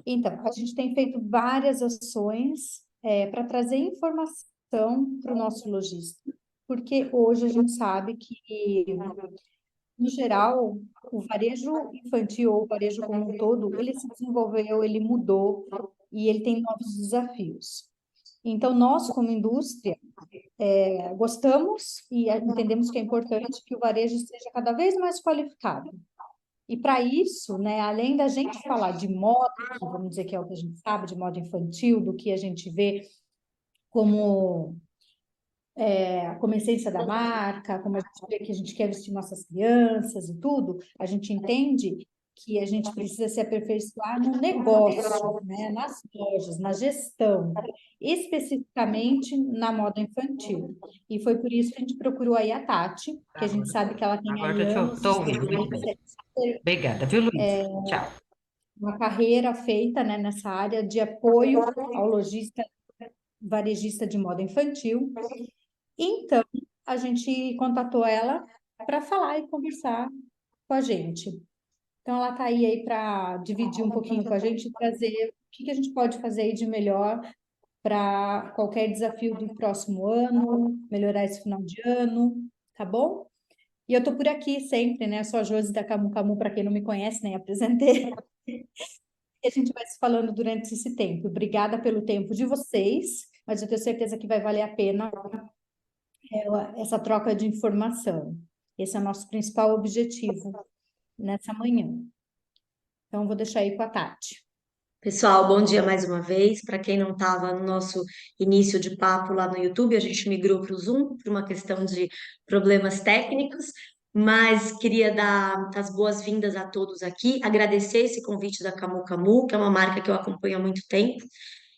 Então, a gente tem feito várias ações para trazer informação para o nosso lojista, porque hoje a gente sabe que, no geral, o varejo infantil ou o varejo como um todo, ele se desenvolveu, ele mudou e ele tem novos desafios. Então, nós, como indústria, gostamos e entendemos que é importante que o varejo seja cada vez mais qualificado. E para isso, né, além da gente falar de moda, que vamos dizer que é o que a gente sabe, de moda infantil, do que a gente vê como, como essência da marca, como a gente vê que a gente quer vestir nossas crianças e tudo, a gente entende que a gente precisa se aperfeiçoar no negócio, né, nas lojas, na gestão, especificamente na moda infantil. E foi por isso que a gente procurou aí a Tati, que a gente sabe que ela tem Agora aí eu anos de estou ouvindo muito bem. experiência, Obrigada, viu, Luiz? Tchau. uma carreira feita, né, nessa área de apoio ao lojista varejista de moda infantil. Então, a gente contatou ela para falar e conversar com a gente. Então, ela está aí para dividir um pouquinho com a gente e trazer o que a gente pode fazer aí de melhor para qualquer desafio do próximo ano, melhorar esse final de ano, tá bom? E eu estou por aqui sempre, né? Eu sou a Josi da Camu Camu, para quem não me conhece, nem apresentei. E a gente vai se falando durante esse tempo. Obrigada pelo tempo de vocês, mas eu tenho certeza que vai valer a pena essa troca de informação. Esse é o nosso principal objetivo nessa manhã. Então, vou deixar aí com a Tati. Pessoal, bom dia mais uma vez. Para quem não estava no nosso início de papo lá no YouTube, a gente migrou para o Zoom por uma questão de problemas técnicos, mas queria dar as boas-vindas a todos aqui, agradecer esse convite da Camu Camu, que é uma marca que eu acompanho há muito tempo.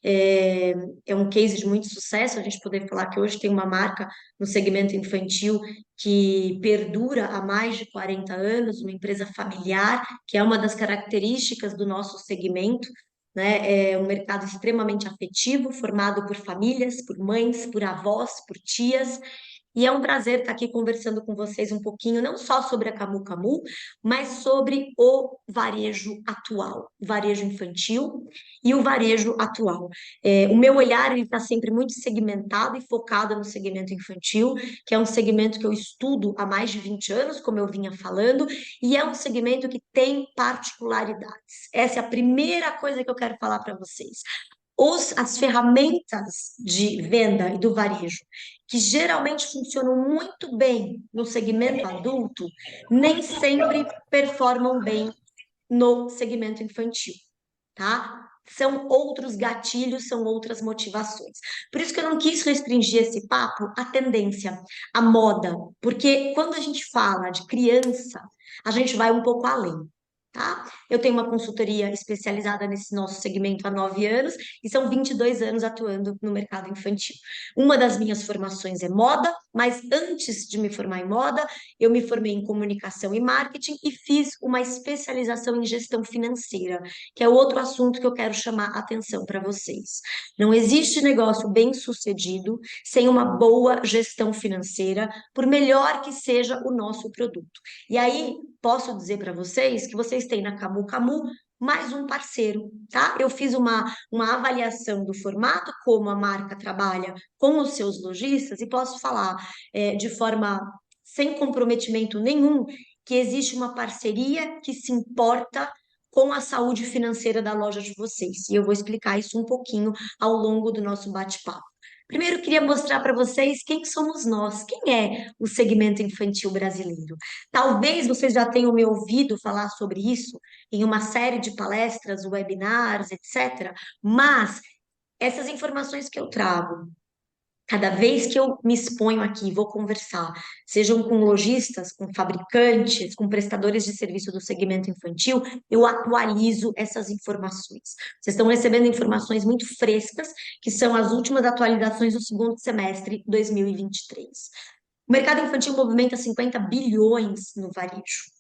É, é um case de muito sucesso a gente poder falar que hoje tem uma marca no segmento infantil que perdura há mais de 40 anos, uma empresa familiar, que é uma das características do nosso segmento, né? É um mercado extremamente afetivo, formado por famílias, por mães, por avós, por tias. E é um prazer estar aqui conversando com vocês um pouquinho, não só sobre a Camu Camu, mas sobre o varejo atual, o varejo infantil e o varejo atual. O meu olhar está sempre muito segmentado e focado no segmento infantil, que é um segmento que eu estudo há mais de 20 anos, como eu vinha falando, e é um segmento que tem particularidades. Essa é a primeira coisa que eu quero falar para vocês. As ferramentas de venda e do varejo, que geralmente funcionam muito bem no segmento adulto, nem sempre performam bem no segmento infantil, tá? São outros gatilhos, são outras motivações. Por isso que eu não quis restringir esse papo à tendência, à moda, porque quando a gente fala de criança, a gente vai um pouco além. Tá? Eu tenho uma consultoria especializada nesse nosso segmento há 9 anos e são 22 anos atuando no mercado infantil. Uma das minhas formações é moda, mas antes de me formar em moda, eu me formei em comunicação e marketing e fiz uma especialização em gestão financeira, que é outro assunto que eu quero chamar a atenção para vocês. Não existe negócio bem-sucedido sem uma boa gestão financeira, por melhor que seja o nosso produto. E aí, posso dizer para vocês que vocês têm na Camu Camu mais um parceiro, tá? Eu fiz uma avaliação do formato, como a marca trabalha com os seus lojistas, e posso falar de forma sem comprometimento nenhum que existe uma parceria que se importa com a saúde financeira da loja de vocês. E eu vou explicar isso um pouquinho ao longo do nosso bate-papo. Primeiro, eu queria mostrar para vocês quem somos nós, quem é o segmento infantil brasileiro. Talvez vocês já tenham me ouvido falar sobre isso em uma série de palestras, webinars, etc. Mas essas informações que eu trago, cada vez que eu me exponho aqui, vou conversar, sejam com lojistas, com fabricantes, com prestadores de serviço do segmento infantil, eu atualizo essas informações. Vocês estão recebendo informações muito frescas, que são as últimas atualizações do segundo semestre 2023. O mercado infantil movimenta 50 bilhões no varejo.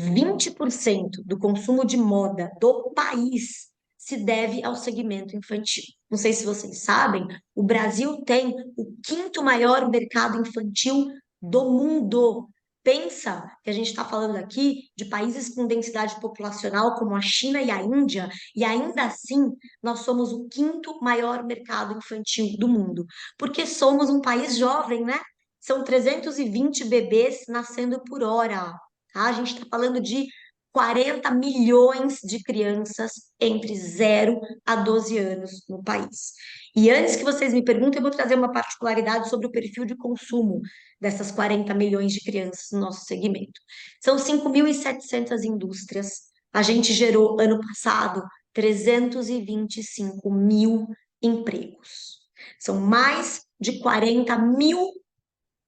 20% do consumo de moda do país se deve ao segmento infantil. Não sei se vocês sabem, o Brasil tem o quinto maior mercado infantil do mundo, Pensa que a gente está falando aqui de países com densidade populacional como a China e a Índia, e ainda assim nós somos o quinto maior mercado infantil do mundo, porque somos um país jovem, né? São 320 bebês nascendo por hora, tá? A gente está falando de 40 milhões de crianças entre 0 a 12 anos no país. E antes que vocês me perguntem, eu vou trazer uma particularidade sobre o perfil de consumo dessas 40 milhões de crianças no nosso segmento. São 5.700 indústrias. A gente gerou, ano passado, 325 mil empregos. São mais de 40 mil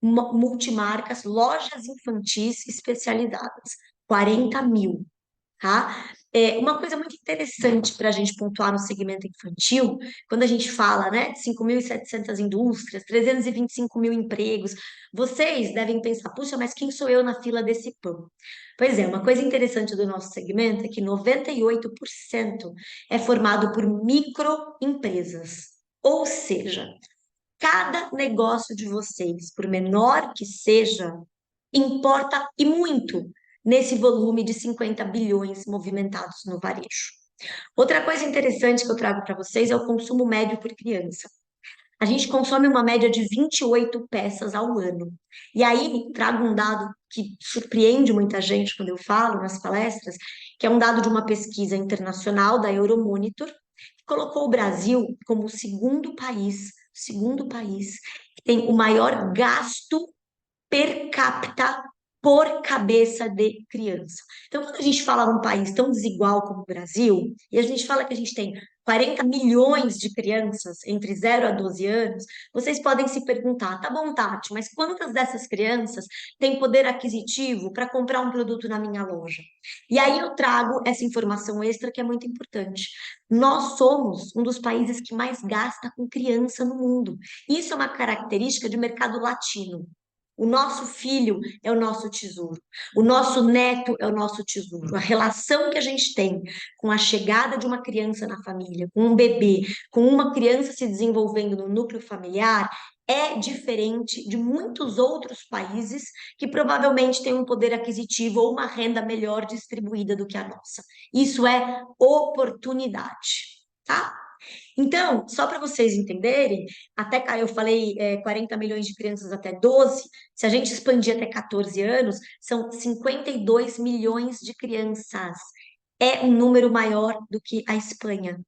multimarcas, lojas infantis especializadas. 40 mil, tá? Uma coisa muito interessante para a gente pontuar no segmento infantil, quando a gente fala, né, de 5.700 indústrias, 325 mil empregos, vocês devem pensar, puxa, mas quem sou eu na fila desse pão? Pois é, uma coisa interessante do nosso segmento é que 98% é formado por microempresas, ou seja, cada negócio de vocês, por menor que seja, importa e muito nesse volume de 50 bilhões movimentados no varejo. Outra coisa interessante que eu trago para vocês é o consumo médio por criança. A gente consome uma média de 28 peças ao ano. E aí trago um dado que surpreende muita gente quando eu falo nas palestras, que é um dado de uma pesquisa internacional da Euromonitor, que colocou o Brasil como o segundo país que tem o maior gasto per capita por cabeça de criança. Então, quando a gente fala num país tão desigual como o Brasil, e a gente fala que a gente tem 40 milhões de crianças entre 0 a 12 anos, vocês podem se perguntar, tá bom, Tati, mas quantas dessas crianças têm poder aquisitivo para comprar um produto na minha loja? E aí eu trago essa informação extra que é muito importante. Nós somos um dos países que mais gasta com criança no mundo. Isso é uma característica de mercado latino. O nosso filho é o nosso tesouro. O nosso neto é o nosso tesouro. A relação que a gente tem com a chegada de uma criança na família, com um bebê, com uma criança se desenvolvendo no núcleo familiar, é diferente de muitos outros países que provavelmente têm um poder aquisitivo ou uma renda melhor distribuída do que a nossa. Isso é oportunidade, tá? Então, só para vocês entenderem, até eu falei 40 milhões de crianças até 12, se a gente expandir até 14 anos, são 52 milhões de crianças. É um número maior do que a Espanha.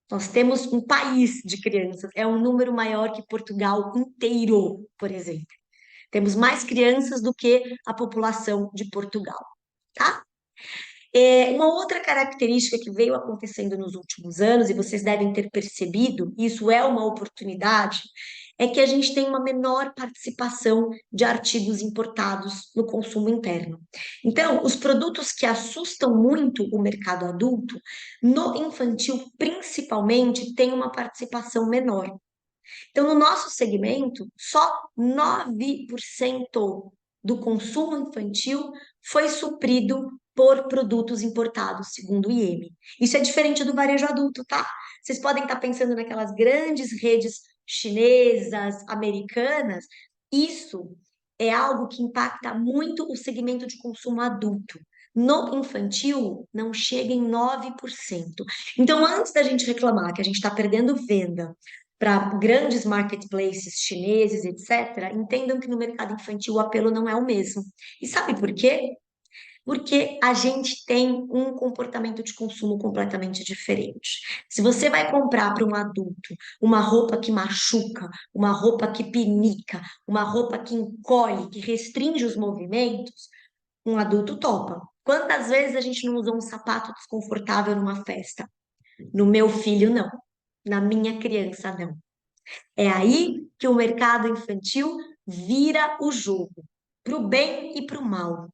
Nós temos um país de crianças, é um número maior que Portugal inteiro, por exemplo. Temos mais crianças do que a população de Portugal, tá? Uma outra característica que veio acontecendo nos últimos anos, e vocês devem ter percebido, isso é uma oportunidade, é que a gente tem uma menor participação de artigos importados no consumo interno. Então, os produtos que assustam muito o mercado adulto, no infantil principalmente, têm uma participação menor. Então, no nosso segmento, só 9% do consumo infantil foi suprido por produtos importados, segundo o IEM. Isso é diferente do varejo adulto, tá? Vocês podem estar pensando naquelas grandes redes chinesas, americanas. Isso é algo que impacta muito o segmento de consumo adulto. No infantil, não chega em 9%. Então, antes da gente reclamar que a gente está perdendo venda para grandes marketplaces chineses, etc., entendam que no mercado infantil o apelo não é o mesmo. E sabe por quê? Porque a gente tem um comportamento de consumo completamente diferente. Se você vai comprar para um adulto uma roupa que machuca, uma roupa que pinica, uma roupa que encolhe, que restringe os movimentos, um adulto topa. Quantas vezes a gente não usou um sapato desconfortável numa festa? No meu filho, não. Na minha criança, não. É aí que o mercado infantil vira o jogo, para o bem e para o mal.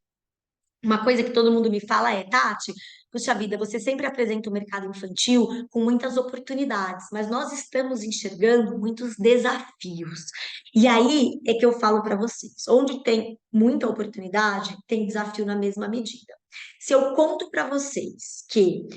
Uma coisa que todo mundo me fala é, Tati, puxa vida, você sempre apresenta o mercado infantil com muitas oportunidades, mas nós estamos enxergando muitos desafios. E aí é que eu falo para vocês, onde tem muita oportunidade, tem desafio na mesma medida. Se eu conto para vocês que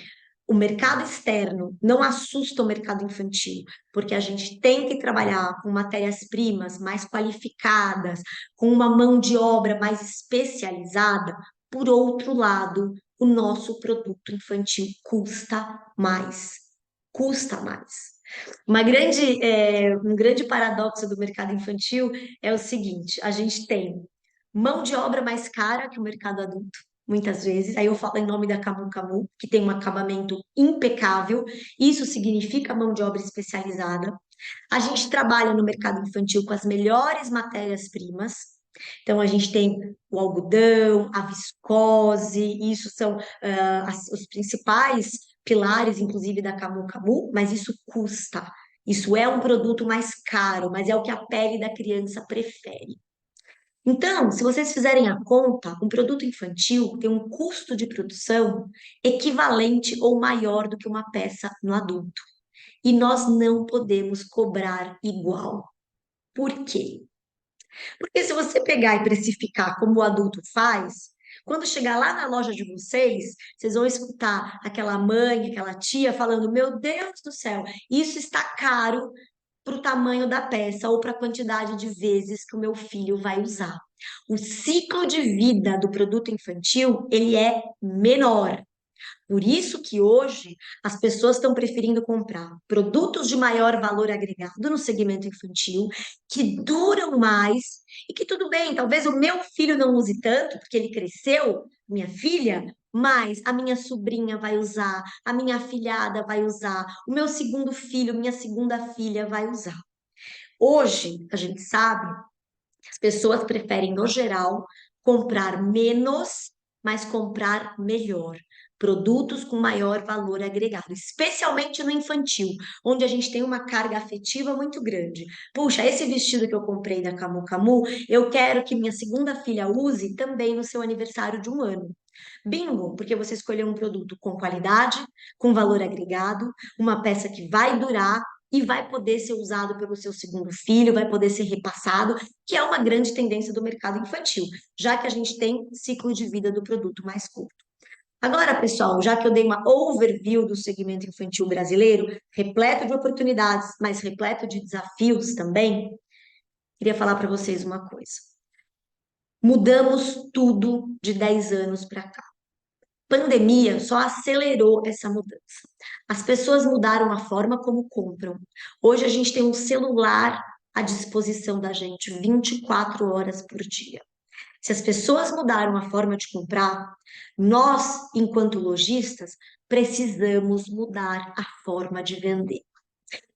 o mercado externo não assusta o mercado infantil, porque a gente tem que trabalhar com matérias-primas mais qualificadas, com uma mão de obra mais especializada. Por outro lado, o nosso produto infantil custa mais. Custa mais. Um grande paradoxo do mercado infantil é o seguinte: a gente tem mão de obra mais cara que o mercado adulto, muitas vezes. Aí eu falo em nome da Camu Camu, que tem um acabamento impecável. Isso significa mão de obra especializada. A gente trabalha no mercado infantil com as melhores matérias-primas. Então, a gente tem o algodão, a viscose, isso são os principais pilares, inclusive, da Camu Camu, mas isso custa. Isso é um produto mais caro, mas é o que a pele da criança prefere. Então, se vocês fizerem a conta, um produto infantil tem um custo de produção equivalente ou maior do que uma peça no adulto. E nós não podemos cobrar igual. Por quê? Porque se você pegar e precificar como o adulto faz, quando chegar lá na loja de vocês, vocês vão escutar aquela mãe, aquela tia falando: Meu Deus do céu, isso está caro para o tamanho da peça ou para a quantidade de vezes que o meu filho vai usar. O ciclo de vida do produto infantil, ele é menor. Por isso que hoje as pessoas estão preferindo comprar produtos de maior valor agregado no segmento infantil, que duram mais e que tudo bem, talvez o meu filho não use tanto, porque ele cresceu, minha filha, mas a minha sobrinha vai usar, a minha afilhada vai usar, o meu segundo filho, minha segunda filha vai usar. Hoje, a gente sabe que as pessoas preferem, no geral, comprar menos, mas comprar melhor. Produtos com maior valor agregado, especialmente no infantil, onde a gente tem uma carga afetiva muito grande. Puxa, esse vestido que eu comprei da Camu Camu, eu quero que minha segunda filha use também no seu aniversário de 1 ano. Bingo, porque você escolheu um produto com qualidade, com valor agregado, uma peça que vai durar e vai poder ser usado pelo seu segundo filho, vai poder ser repassado, que é uma grande tendência do mercado infantil, já que a gente tem ciclo de vida do produto mais curto. Agora, pessoal, já que eu dei uma overview do segmento infantil brasileiro, repleto de oportunidades, mas repleto de desafios também, queria falar para vocês uma coisa. Mudamos tudo de 10 anos para cá. Pandemia só acelerou essa mudança. As pessoas mudaram a forma como compram. Hoje a gente tem um celular à disposição da gente 24 horas por dia. Se as pessoas mudaram a forma de comprar, nós, enquanto lojistas, precisamos mudar a forma de vender.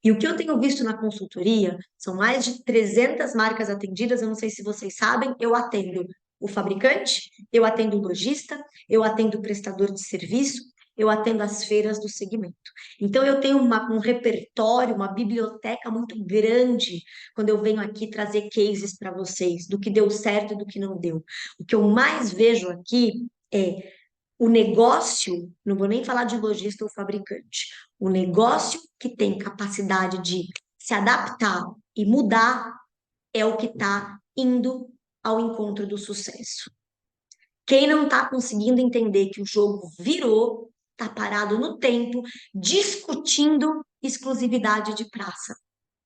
E o que eu tenho visto na consultoria são mais de 300 marcas atendidas. Eu não sei se vocês sabem, eu atendo o fabricante, eu atendo o lojista, eu atendo o prestador de serviço, eu atendo as feiras do segmento. Então, eu tenho um repertório, uma biblioteca muito grande quando eu venho aqui trazer cases para vocês, do que deu certo e do que não deu. O que eu mais vejo aqui é o negócio, não vou nem falar de lojista ou fabricante, o negócio que tem capacidade de se adaptar e mudar é o que está indo ao encontro do sucesso. Quem não está conseguindo entender que o jogo virou, está parado no tempo, discutindo exclusividade de praça.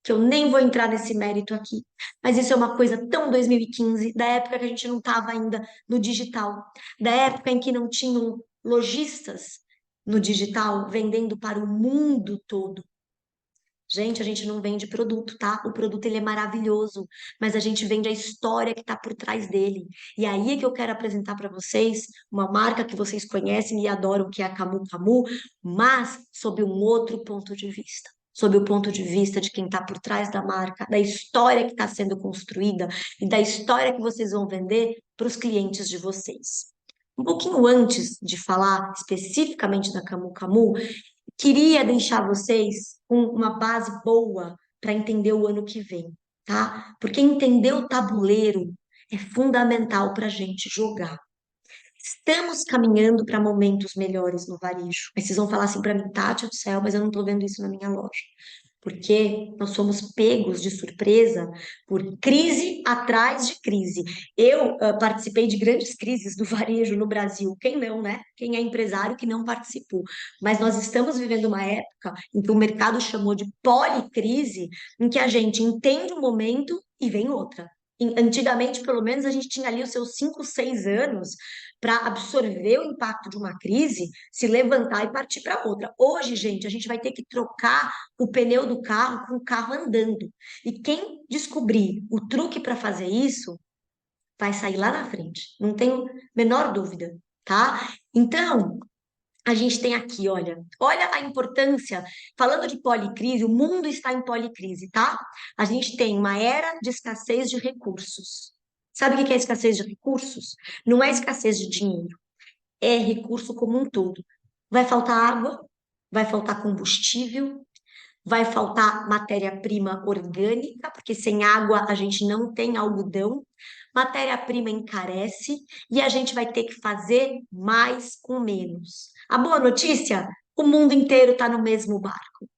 Que eu nem vou entrar nesse mérito aqui, mas isso é uma coisa tão 2015, da época que a gente não estava ainda no digital, da época em que não tinham lojistas no digital vendendo para o mundo todo. Gente, a gente não vende produto, tá? O produto ele é maravilhoso, mas a gente vende a história que está por trás dele. E aí é que eu quero apresentar para vocês uma marca que vocês conhecem e adoram, que é a Camu Camu, mas sob um outro ponto de vista. Sob o ponto de vista de quem está por trás da marca, da história que está sendo construída e da história que vocês vão vender para os clientes de vocês. Um pouquinho antes de falar especificamente da Camu Camu, queria deixar vocês com uma base boa para entender o ano que vem, tá? Porque entender o tabuleiro é fundamental para a gente jogar. Estamos caminhando para momentos melhores no varejo. Aí vocês vão falar assim para mim, Tati do céu, mas eu não estou vendo isso na minha loja. Porque nós somos pegos de surpresa por crise atrás de crise. Eu participei de grandes crises do varejo no Brasil. Quem não, né? Quem é empresário que não participou. Mas nós estamos vivendo uma época em que o mercado chamou de policrise, em que a gente entende um momento e vem outra. Antigamente, pelo menos, a gente tinha ali os seus 5, 6 anos para absorver o impacto de uma crise, se levantar e partir para outra. Hoje, gente, a gente vai ter que trocar o pneu do carro com o carro andando. E quem descobrir o truque para fazer isso vai sair lá na frente. Não tenho menor dúvida, tá? Então, a gente tem aqui, olha a importância. Falando de policrise, o mundo está em policrise, tá? A gente tem uma era de escassez de recursos. Sabe o que é escassez de recursos? Não é escassez de dinheiro, é recurso como um todo. Vai faltar água, vai faltar combustível, vai faltar matéria-prima orgânica, porque sem água a gente não tem algodão. Matéria-prima encarece e a gente vai ter que fazer mais com menos. A boa notícia: o mundo inteiro está no mesmo barco.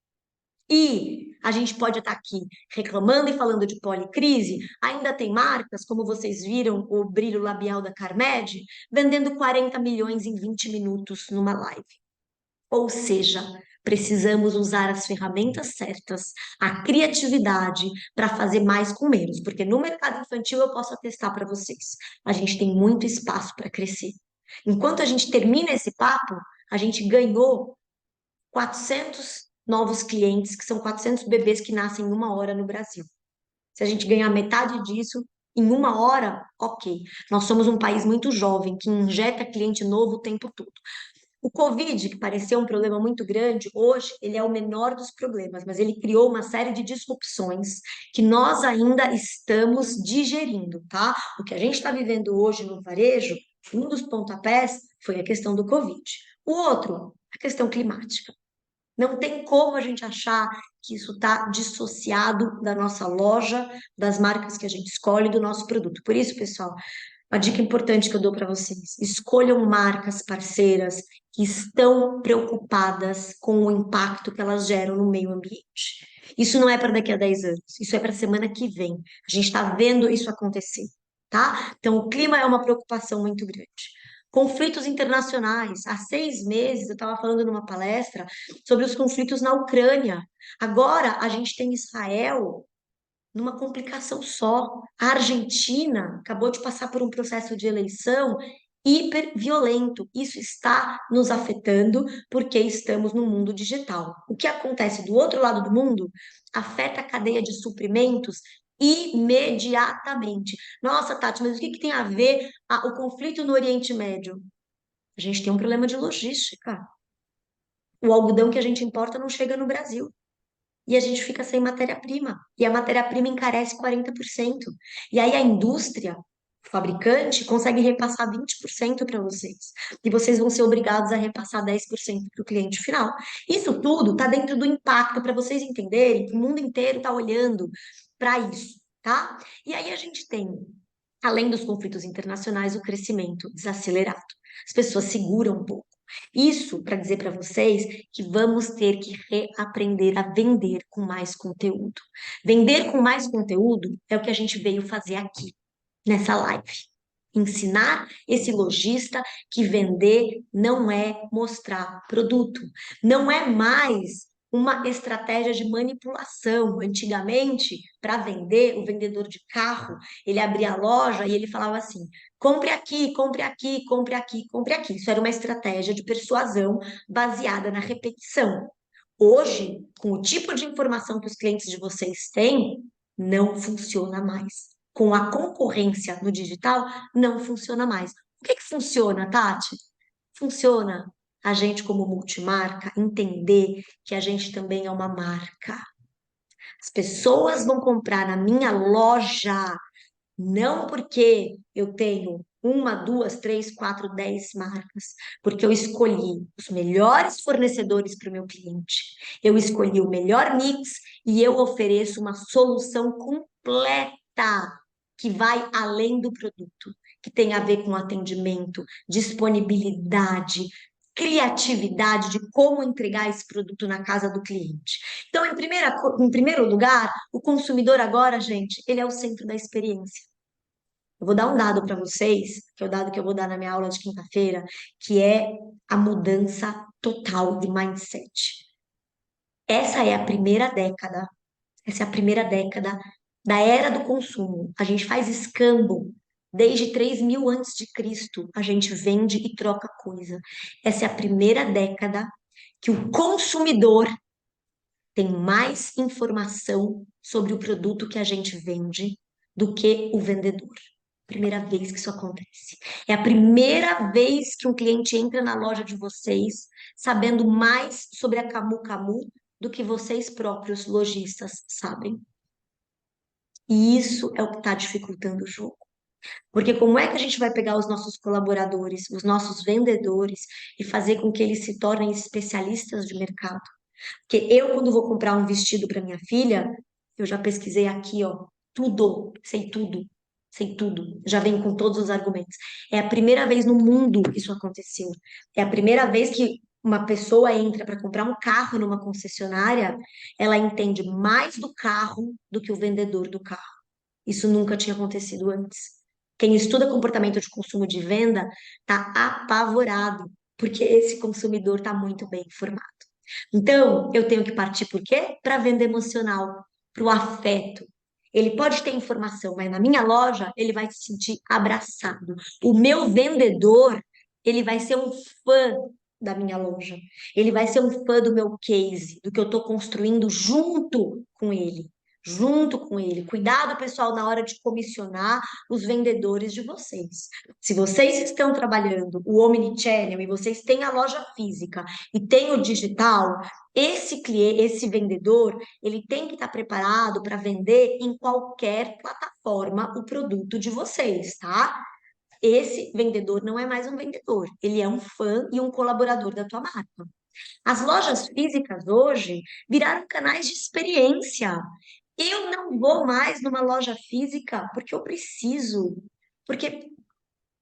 E a gente pode estar aqui reclamando e falando de policrise, ainda tem marcas, como vocês viram, o brilho labial da Carmed, vendendo 40 milhões em 20 minutos numa live. Ou seja, precisamos usar as ferramentas certas, a criatividade para fazer mais com menos, porque no mercado infantil eu posso atestar para vocês, a gente tem muito espaço para crescer. Enquanto a gente termina esse papo, a gente ganhou 400 novos clientes, que são 400 bebês que nascem em uma hora no Brasil. Se a gente ganhar metade disso em uma hora, ok. Nós somos um país muito jovem, que injeta cliente novo o tempo todo. O Covid, que parecia um problema muito grande, hoje ele é o menor dos problemas, mas ele criou uma série de disrupções que nós ainda estamos digerindo, tá? O que a gente está vivendo hoje no varejo, um dos pontapés foi a questão do Covid. O outro, a questão climática. Não tem como a gente achar que isso está dissociado da nossa loja, das marcas que a gente escolhe, do nosso produto. Por isso, pessoal, uma dica importante que eu dou para vocês: escolham marcas parceiras que estão preocupadas com o impacto que elas geram no meio ambiente. Isso não é para daqui a 10 anos, isso é para a semana que vem. A gente está vendo isso acontecer, tá? Então, o clima é uma preocupação muito grande. Conflitos internacionais. Há 6 meses eu estava falando numa palestra sobre os conflitos na Ucrânia. Agora a gente tem Israel numa complicação só. A Argentina acabou de passar por um processo de eleição hiper violento. Isso está nos afetando porque estamos no mundo digital. O que acontece do outro lado do mundo afeta a cadeia de suprimentos imediatamente. Nossa, Tati, mas o que que tem a ver o conflito no Oriente Médio? A gente tem um problema de logística. O algodão que a gente importa não chega no Brasil e a gente fica sem matéria-prima. E a matéria-prima encarece 40%. E aí a indústria, o fabricante, consegue repassar 20% para vocês. E vocês vão ser obrigados a repassar 10% para o cliente final. Isso tudo está dentro do impacto para vocês entenderem que o mundo inteiro está olhando para isso, tá? E aí a gente tem, além dos conflitos internacionais, o crescimento desacelerado. As pessoas seguram um pouco. Isso para dizer para vocês que vamos ter que reaprender a vender com mais conteúdo. Vender com mais conteúdo é o que a gente veio fazer aqui, nessa live. Ensinar esse lojista que vender não é mostrar produto, não é mais uma estratégia de manipulação. Antigamente, para vender, o vendedor de carro, ele abria a loja e ele falava assim: compre aqui, compre aqui, compre aqui, compre aqui. Isso era uma estratégia de persuasão baseada na repetição. Hoje, com o tipo de informação que os clientes de vocês têm, não funciona mais. Com a concorrência no digital, não funciona mais. O que que funciona, Tati? Funciona a gente, como multimarca, entender que a gente também é uma marca. As pessoas vão comprar na minha loja não porque eu tenho uma, duas, três, quatro, 10 marcas, porque eu escolhi os melhores fornecedores para o meu cliente, eu escolhi o melhor mix e eu ofereço uma solução completa que vai além do produto, que tem a ver com atendimento, disponibilidade, criatividade de como entregar esse produto na casa do cliente. Então, em primeiro lugar, o consumidor agora, gente, ele é o centro da experiência. Eu vou dar um dado para vocês, que é o dado que eu vou dar na minha aula de quinta-feira, que é a mudança total de mindset. Essa é a primeira década, essa é a primeira década da era do consumo. A gente faz escambo. Desde 3000 antes de Cristo, a gente vende e troca coisa. Essa é a primeira década que o consumidor tem mais informação sobre o produto que a gente vende do que o vendedor. Primeira vez que isso acontece. É a primeira vez que um cliente entra na loja de vocês sabendo mais sobre a Camu Camu do que vocês próprios lojistas sabem. E isso é o que está dificultando o jogo. Porque como é que a gente vai pegar os nossos colaboradores, os nossos vendedores e fazer com que eles se tornem especialistas de mercado? Porque eu, quando vou comprar um vestido para minha filha, eu já pesquisei aqui, ó, tudo, sei tudo, já vem com todos os argumentos. É a primeira vez no mundo que isso aconteceu. É a primeira vez que uma pessoa entra para comprar um carro numa concessionária, ela entende mais do carro do que o vendedor do carro. Isso nunca tinha acontecido antes. Quem estuda comportamento de consumo de venda está apavorado, porque esse consumidor está muito bem informado. Então, eu tenho que partir por quê? Para venda emocional, para o afeto. Ele pode ter informação, mas na minha loja ele vai se sentir abraçado. O meu vendedor, ele vai ser um fã da minha loja. Ele vai ser um fã do meu case, do que eu estou construindo junto com ele. Junto com ele. Cuidado, pessoal, na hora de comissionar os vendedores de vocês. Se vocês estão trabalhando o Omnichannel e vocês têm a loja física e tem o digital, esse cliente, esse vendedor, ele tem que estar preparado para vender em qualquer plataforma o produto de vocês, tá? Esse vendedor não é mais um vendedor, ele é um fã e um colaborador da tua marca. As lojas físicas hoje viraram canais de experiência. Eu não vou mais numa loja física porque eu preciso, porque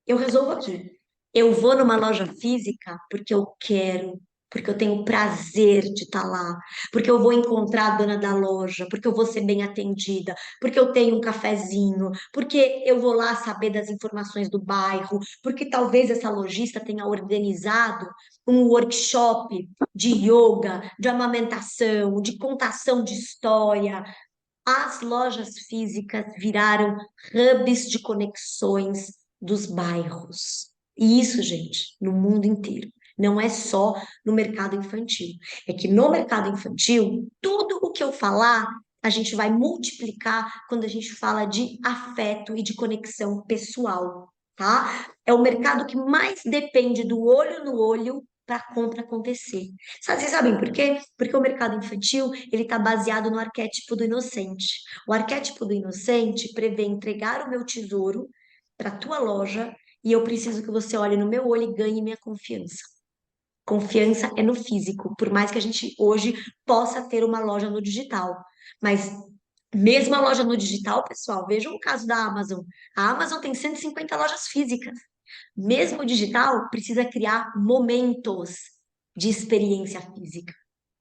eu resolvo aqui. Eu vou numa loja física porque eu quero, porque eu tenho prazer de estar lá, porque eu vou encontrar a dona da loja, porque eu vou ser bem atendida, porque eu tenho um cafezinho, porque eu vou lá saber das informações do bairro, porque talvez essa lojista tenha organizado um workshop de yoga, de amamentação, de contação de história. As lojas físicas viraram hubs de conexões dos bairros. E isso, gente, no mundo inteiro. Não é só no mercado infantil. É que no mercado infantil, tudo o que eu falar, a gente vai multiplicar quando a gente fala de afeto e de conexão pessoal, tá? É o mercado que mais depende do olho no olho para a compra acontecer. Vocês sabem por quê? Porque o mercado infantil, ele está baseado no arquétipo do inocente. O arquétipo do inocente prevê entregar o meu tesouro para a tua loja e eu preciso que você olhe no meu olho e ganhe minha confiança. Confiança é no físico, por mais que a gente hoje possa ter uma loja no digital. Mas mesmo a loja no digital, pessoal, vejam o caso da Amazon. A Amazon tem 150 lojas físicas. Mesmo o digital precisa criar momentos de experiência física.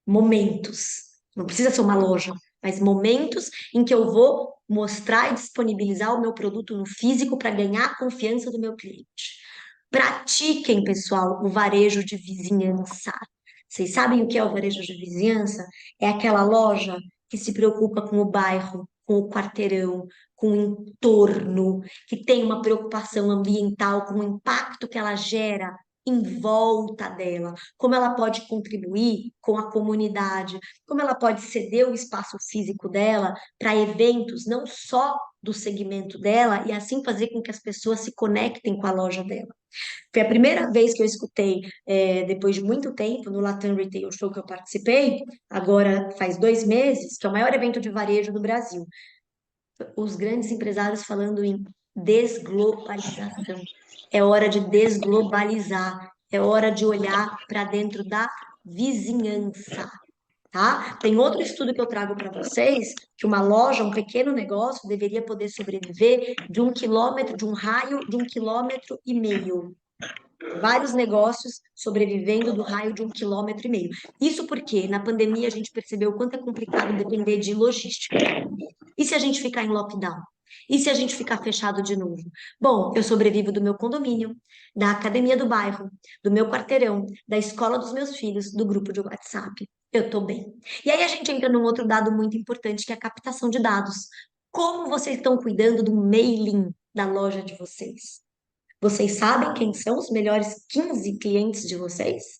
Momentos. Não precisa ser uma loja, mas momentos em que eu vou mostrar e disponibilizar o meu produto no físico para ganhar a confiança do meu cliente. Pratiquem, pessoal, o varejo de vizinhança. Vocês sabem o que é o varejo de vizinhança? É aquela loja que se preocupa com o bairro, com o quarteirão, com o entorno, que tem uma preocupação ambiental com o impacto que ela gera em volta dela, como ela pode contribuir com a comunidade, como ela pode ceder o espaço físico dela para eventos não só do segmento dela e assim fazer com que as pessoas se conectem com a loja dela. Foi a primeira vez que eu escutei, depois de muito tempo, no Latam Retail Show que eu participei, agora faz 2 meses, que é o maior evento de varejo do Brasil. Os grandes empresários falando em desglobalização. É hora de desglobalizar, é hora de olhar para dentro da vizinhança, tá? Tem outro estudo que eu trago para vocês, que uma loja, um pequeno negócio, deveria poder sobreviver de 1 quilômetro, de um raio de 1,5 quilômetros. Vários negócios sobrevivendo do raio de 1,5 km. Isso porque na pandemia a gente percebeu o quanto é complicado depender de logística. E se a gente ficar em lockdown? E se a gente ficar fechado de novo? Bom, eu sobrevivo do meu condomínio, da academia do bairro, do meu quarteirão, da escola dos meus filhos, do grupo de WhatsApp. Eu tô bem. E aí a gente entra num outro dado muito importante, que é a captação de dados. Como vocês estão cuidando do mailing da loja de vocês? Vocês sabem quem são os melhores 15 clientes de vocês?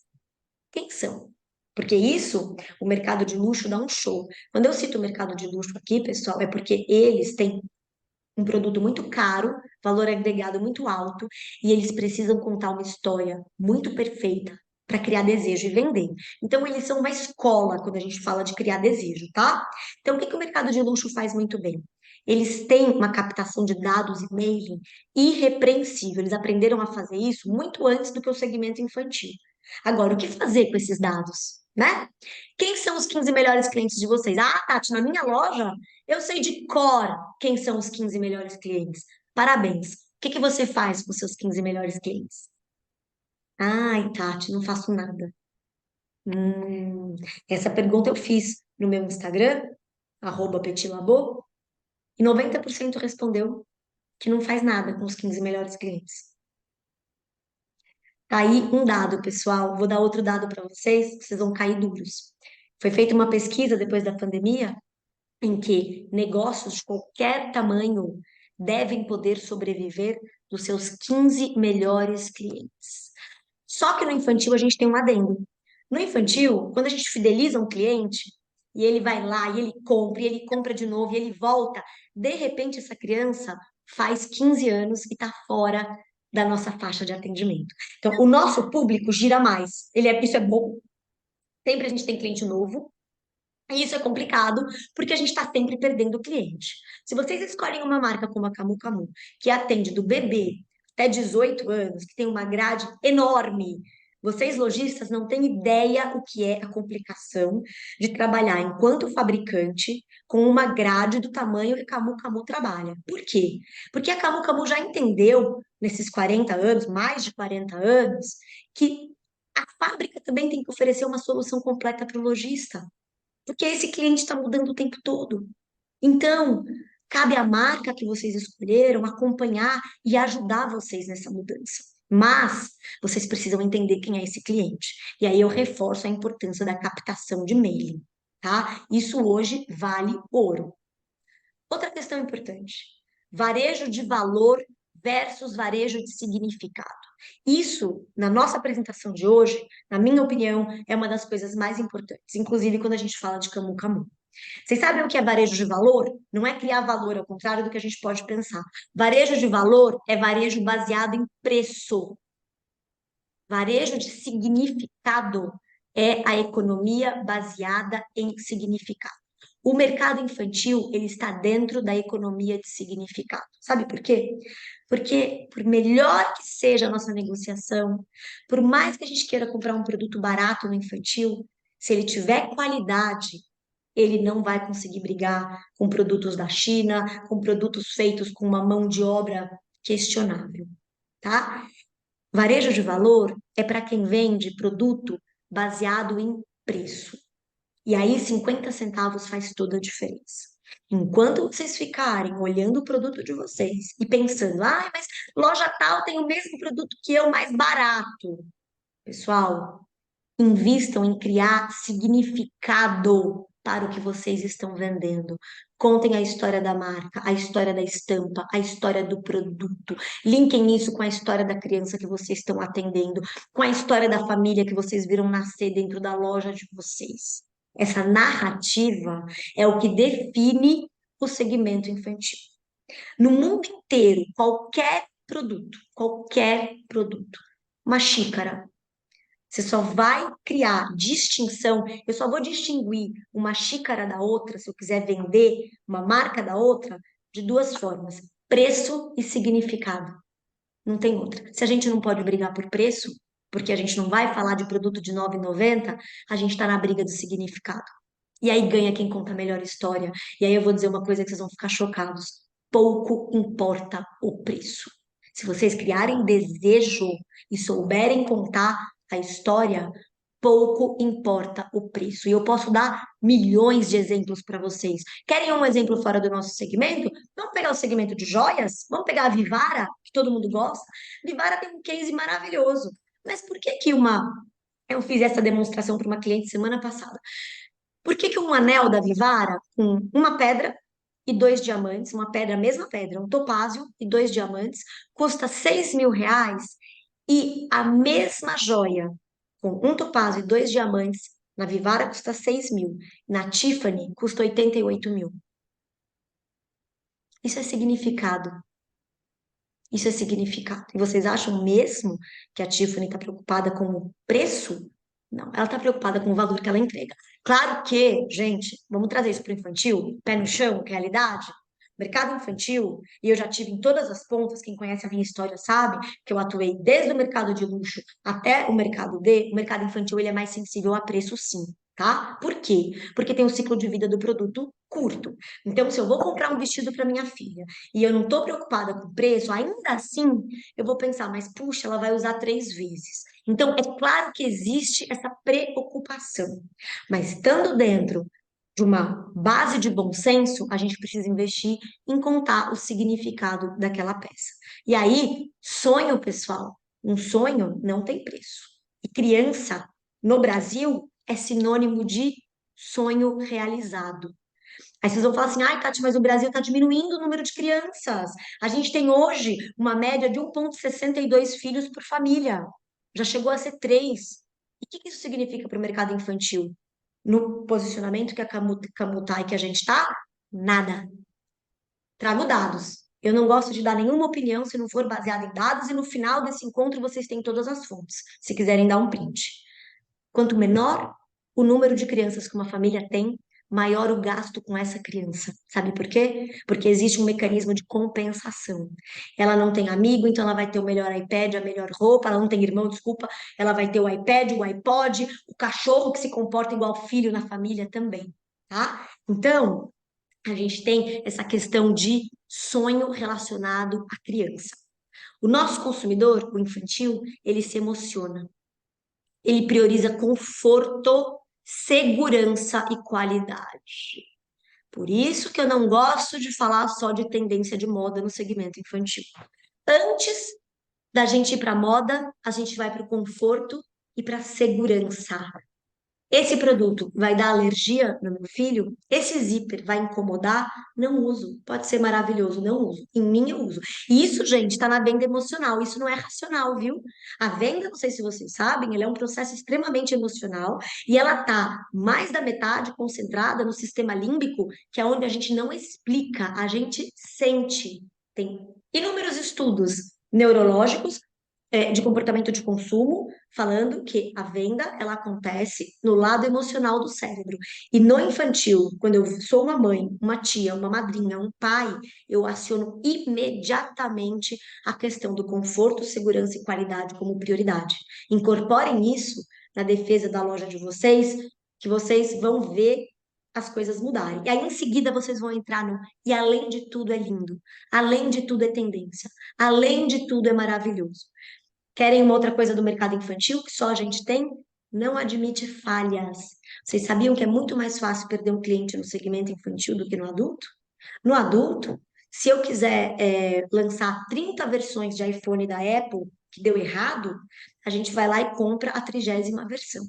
Quem são? Porque isso, o mercado de luxo dá um show. Quando eu cito o mercado de luxo aqui, pessoal, é porque eles têm um produto muito caro, valor agregado muito alto, e eles precisam contar uma história muito perfeita para criar desejo e vender. Então, eles são uma escola quando a gente fala de criar desejo, tá? Então, o que que o mercado de luxo faz muito bem? Eles têm uma captação de dados e mailing irrepreensível. Eles aprenderam a fazer isso muito antes do que o segmento infantil. Agora, o que fazer com esses dados, né? Quem são os 15 melhores clientes de vocês? Ah, Tati, na minha loja, eu sei de cor quem são os 15 melhores clientes. Parabéns. O que que você faz com os seus 15 melhores clientes? Ai, Tati, não faço nada. Hum, essa pergunta eu fiz no meu Instagram, @petilabô, e 90% respondeu que não faz nada com os 15 melhores clientes. Tá aí um dado, pessoal. Vou dar outro dado para vocês, que vocês vão cair duros. Foi feita uma pesquisa depois da pandemia em que negócios de qualquer tamanho devem poder sobreviver dos seus 15 melhores clientes. Só que no infantil a gente tem um adendo. No infantil, quando a gente fideliza um cliente e ele vai lá e ele compra de novo e ele volta, de repente essa criança faz 15 anos e está fora da nossa faixa de atendimento. Então, o nosso público gira mais. Isso é bom. Sempre a gente tem cliente novo, e isso é complicado, porque a gente está sempre perdendo o cliente. Se vocês escolhem uma marca como a Camu Camu, que atende do bebê até 18 anos, que tem uma grade enorme, vocês lojistas não têm ideia o que é a complicação de trabalhar enquanto fabricante com uma grade do tamanho que a Camu Camu trabalha. Por quê? Porque a Camu Camu já entendeu, nesses 40 anos, mais de 40 anos, que a fábrica também tem que oferecer uma solução completa para o lojista. Porque esse cliente está mudando o tempo todo. Então, cabe à marca que vocês escolheram acompanhar e ajudar vocês nessa mudança. Mas vocês precisam entender quem é esse cliente. E aí eu reforço a importância da captação de mailing, tá? Isso hoje vale ouro. Outra questão importante: varejo de valor versus varejo de significado. Isso, na nossa apresentação de hoje, na minha opinião, é uma das coisas mais importantes, inclusive quando a gente fala de Camu Camu. Vocês sabem o que é varejo de valor? Não é criar valor, ao contrário do que a gente pode pensar. Varejo de valor é varejo baseado em preço. Varejo de significado é a economia baseada em significado. O mercado infantil, ele está dentro da economia de significado. Sabe por quê? Porque por melhor que seja a nossa negociação, por mais que a gente queira comprar um produto barato no infantil, se ele tiver qualidade, ele não vai conseguir brigar com produtos da China, com produtos feitos com uma mão de obra questionável, tá? Varejo de valor é para quem vende produto baseado em preço. E aí 50 centavos faz toda a diferença. Enquanto vocês ficarem olhando o produto de vocês e pensando, ah, mas loja tal tem o mesmo produto que eu, mais barato. Pessoal, invistam em criar significado para o que vocês estão vendendo. Contem a história da marca, a história da estampa, a história do produto. Linkem isso com a história da criança que vocês estão atendendo, com a história da família que vocês viram nascer dentro da loja de vocês. Essa narrativa é o que define o segmento infantil. No mundo inteiro, qualquer produto, uma xícara, você só vai criar distinção. Eu só vou distinguir uma xícara da outra, se eu quiser vender uma marca da outra, de duas formas: preço e significado. Não tem outra. Se a gente não pode brigar por preço, porque a gente não vai falar de produto de R$ 9,90, a gente está na briga do significado. E aí ganha quem conta a melhor história. E aí eu vou dizer uma coisa que vocês vão ficar chocados: pouco importa o preço. Se vocês criarem desejo e souberem contar a história, pouco importa o preço. E eu posso dar milhões de exemplos para vocês. Querem um exemplo fora do nosso segmento? Vamos pegar o segmento de joias? Vamos pegar a Vivara, que todo mundo gosta? Vivara tem um case maravilhoso. Mas por que que eu fiz essa demonstração para uma cliente semana passada? Por que que um anel da Vivara, com uma pedra e dois diamantes, uma pedra, a mesma pedra, um topázio e dois diamantes, custa R$ 6.000 e a mesma joia, com um topázio e dois diamantes, na Vivara custa 6.000, na Tiffany custa 88.000. Isso é significado. Isso é significado. E vocês acham mesmo que a Tiffany está preocupada com o preço? Não, ela está preocupada com o valor que ela entrega. Claro que, gente, vamos trazer isso para o infantil, pé no chão, realidade. Mercado infantil, e eu já tive em todas as pontas, quem conhece a minha história sabe que eu atuei desde o mercado de luxo até o mercado D. O mercado infantil ele é mais sensível a preço, sim, tá? Por quê? Porque tem um ciclo de vida do produto curto. Então, se eu vou comprar um vestido para minha filha e eu não estou preocupada com o preço, ainda assim eu vou pensar, mas puxa, ela vai usar 3 vezes. Então, é claro que existe essa preocupação, mas estando dentro de uma base de bom senso, a gente precisa investir em contar o significado daquela peça. E aí, sonho, pessoal, um sonho não tem preço. E criança, no Brasil, é sinônimo de sonho realizado. Aí vocês vão falar assim, ai, Tati, mas o Brasil está diminuindo o número de crianças. A gente tem hoje uma média de 1,62 filhos por família. Já chegou a ser 3. E o que que isso significa para o mercado infantil? No posicionamento que a Camu tá e que a gente está? Nada. Trago dados. Eu não gosto de dar nenhuma opinião se não for baseada em dados, e no final desse encontro vocês têm todas as fontes, se quiserem dar um print. Quanto menor o número de crianças que uma família tem, maior o gasto com essa criança. Sabe por quê? Porque existe um mecanismo de compensação. Ela não tem amigo, então ela vai ter o melhor iPad, a melhor roupa, ela não tem irmão, desculpa, ela vai ter o iPad, o iPod, o cachorro que se comporta igual filho na família também, tá? Então, a gente tem essa questão de sonho relacionado à criança. O nosso consumidor, o infantil, ele se emociona. Ele prioriza conforto, segurança e qualidade. Por isso que eu não gosto de falar só de tendência de moda no segmento infantil. Antes da gente ir para a moda, a gente vai para o conforto e para a segurança. Esse produto vai dar alergia no meu filho? Esse zíper vai incomodar? Não uso. Pode ser maravilhoso, não uso. Em mim eu uso. E isso, gente, está na venda emocional. Isso não é racional, viu? A venda, não sei se vocês sabem, ela é um processo extremamente emocional e ela tá mais da metade concentrada no sistema límbico, que é onde a gente não explica, a gente sente. Tem inúmeros estudos neurológicos de comportamento de consumo, falando que a venda ela acontece no lado emocional do cérebro. E no infantil, quando eu sou uma mãe, uma tia, uma madrinha, um pai, eu aciono imediatamente a questão do conforto, segurança e qualidade como prioridade. Incorporem isso na defesa da loja de vocês, que vocês vão ver as coisas mudarem. E aí, em seguida, vocês vão entrar no. E além de tudo é lindo, além de tudo é tendência, além de tudo é maravilhoso. Querem uma outra coisa do mercado infantil que só a gente tem? Não admite falhas. Vocês sabiam que é muito mais fácil perder um cliente no segmento infantil do que no adulto? No adulto, se eu quiser lançar 30 versões de iPhone da Apple que deu errado, a gente vai lá e compra a 30ª versão.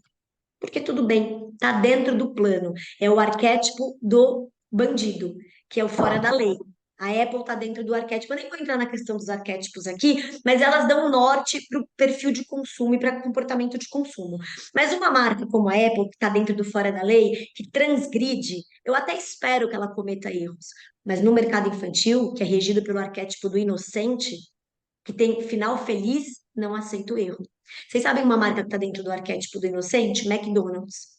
Porque tudo bem, tá dentro do plano. É o arquétipo do bandido, que é o fora da lei. A Apple está dentro do arquétipo. Eu nem vou entrar na questão dos arquétipos aqui, mas elas dão norte para o perfil de consumo e para comportamento de consumo. Mas uma marca como a Apple, que está dentro do fora da lei, que transgride, eu até espero que ela cometa erros. Mas no mercado infantil, que é regido pelo arquétipo do inocente, que tem final feliz, não aceita o erro. Vocês sabem uma marca que está dentro do arquétipo do inocente? McDonald's.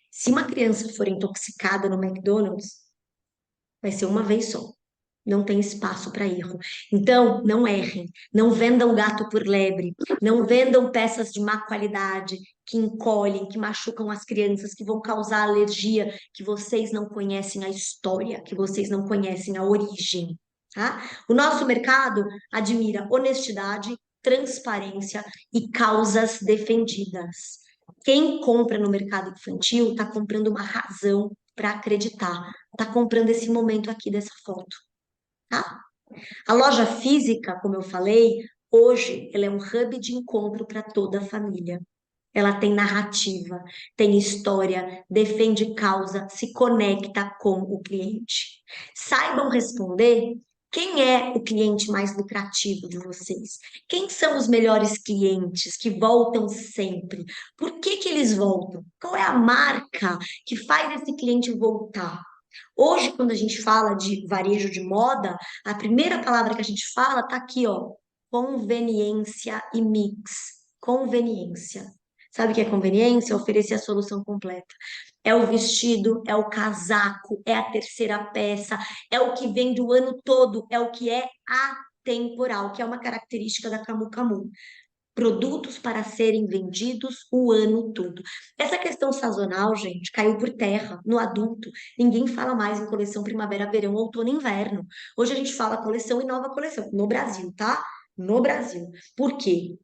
Se uma criança for intoxicada no McDonald's, vai ser uma vez só. Não tem espaço para erro. Então, não errem. Não vendam gato por lebre. Não vendam peças de má qualidade, que encolhem, que machucam as crianças, que vão causar alergia, que vocês não conhecem a história, que vocês não conhecem a origem. tá? O nosso mercado admira honestidade, transparência e causas defendidas. Quem compra no mercado infantil está comprando uma razão para acreditar, está comprando esse momento aqui dessa foto, tá? A loja física, como eu falei, hoje ela é um hub de encontro para toda a família. Ela tem narrativa, tem história, defende causa, se conecta com o cliente. Saibam responder quem é o cliente mais lucrativo de vocês? Quem são os melhores clientes que voltam sempre? Por que que eles voltam? Qual é a marca que faz esse cliente voltar? Hoje, quando a gente fala de varejo de moda, a primeira palavra que a gente fala tá aqui, ó, conveniência e mix. Conveniência. Sabe o que é conveniência? Oferecer a solução completa. É o vestido, é o casaco, é a terceira peça, é o que vem do ano todo, é o que é atemporal, que é uma característica da Camu Camu. Produtos para serem vendidos o ano todo. Essa questão sazonal, gente, caiu por terra no adulto. Ninguém fala mais em coleção primavera, verão, outono e inverno. Hoje a gente fala coleção e nova coleção, no Brasil, tá? No Brasil. Por quê?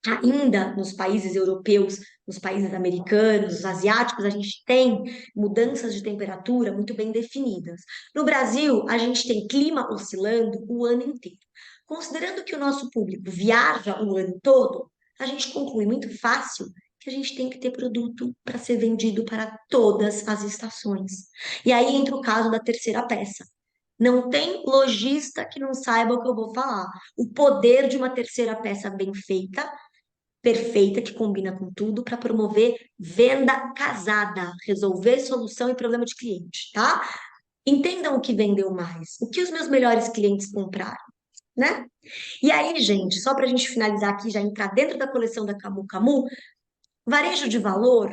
Ainda nos países europeus, nos países americanos, asiáticos, a gente tem mudanças de temperatura muito bem definidas. No Brasil, a gente tem clima oscilando o ano inteiro. Considerando que o nosso público viaja o ano todo, a gente conclui muito fácil que a gente tem que ter produto para ser vendido para todas as estações. E aí entra o caso da terceira peça. Não tem lojista que não saiba o que eu vou falar. O poder de uma terceira peça bem feita, perfeita, que combina com tudo, para promover venda casada, resolver solução e problema de cliente, tá? Entendam o que vendeu mais, o que os meus melhores clientes compraram, né? E aí, gente, só para a gente finalizar aqui, já entrar dentro da coleção da Camu Camu, varejo de valor,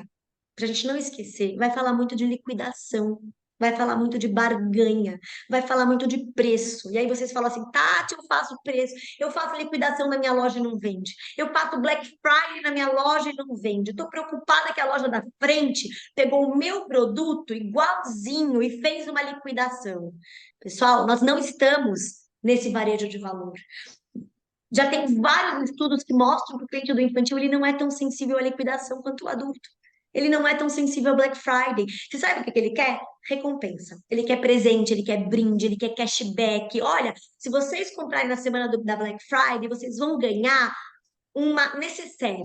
para a gente não esquecer, vai falar muito de liquidação, vai falar muito de barganha, vai falar muito de preço. E aí vocês falam assim, Tati, eu faço preço, eu faço liquidação na minha loja e não vende. Eu faço Black Friday na minha loja e não vende. Estou preocupada que a loja da frente pegou o meu produto igualzinho e fez uma liquidação. Pessoal, nós não estamos nesse varejo de valor. Já tem vários estudos que mostram que o cliente do infantil ele não é tão sensível à liquidação quanto o adulto. Ele não é tão sensível ao Black Friday. Você sabe o que que ele quer? Recompensa. Ele quer presente, ele quer brinde, ele quer cashback. Olha, se vocês comprarem na semana da Black Friday, vocês vão ganhar uma necessaire.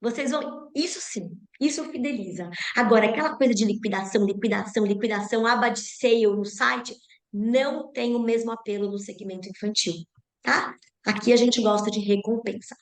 Vocês vão. Isso sim, isso fideliza. Agora, aquela coisa de liquidação, liquidação, liquidação, aba de sale no site, não tem o mesmo apelo no segmento infantil, tá? Aqui a gente gosta de recompensa.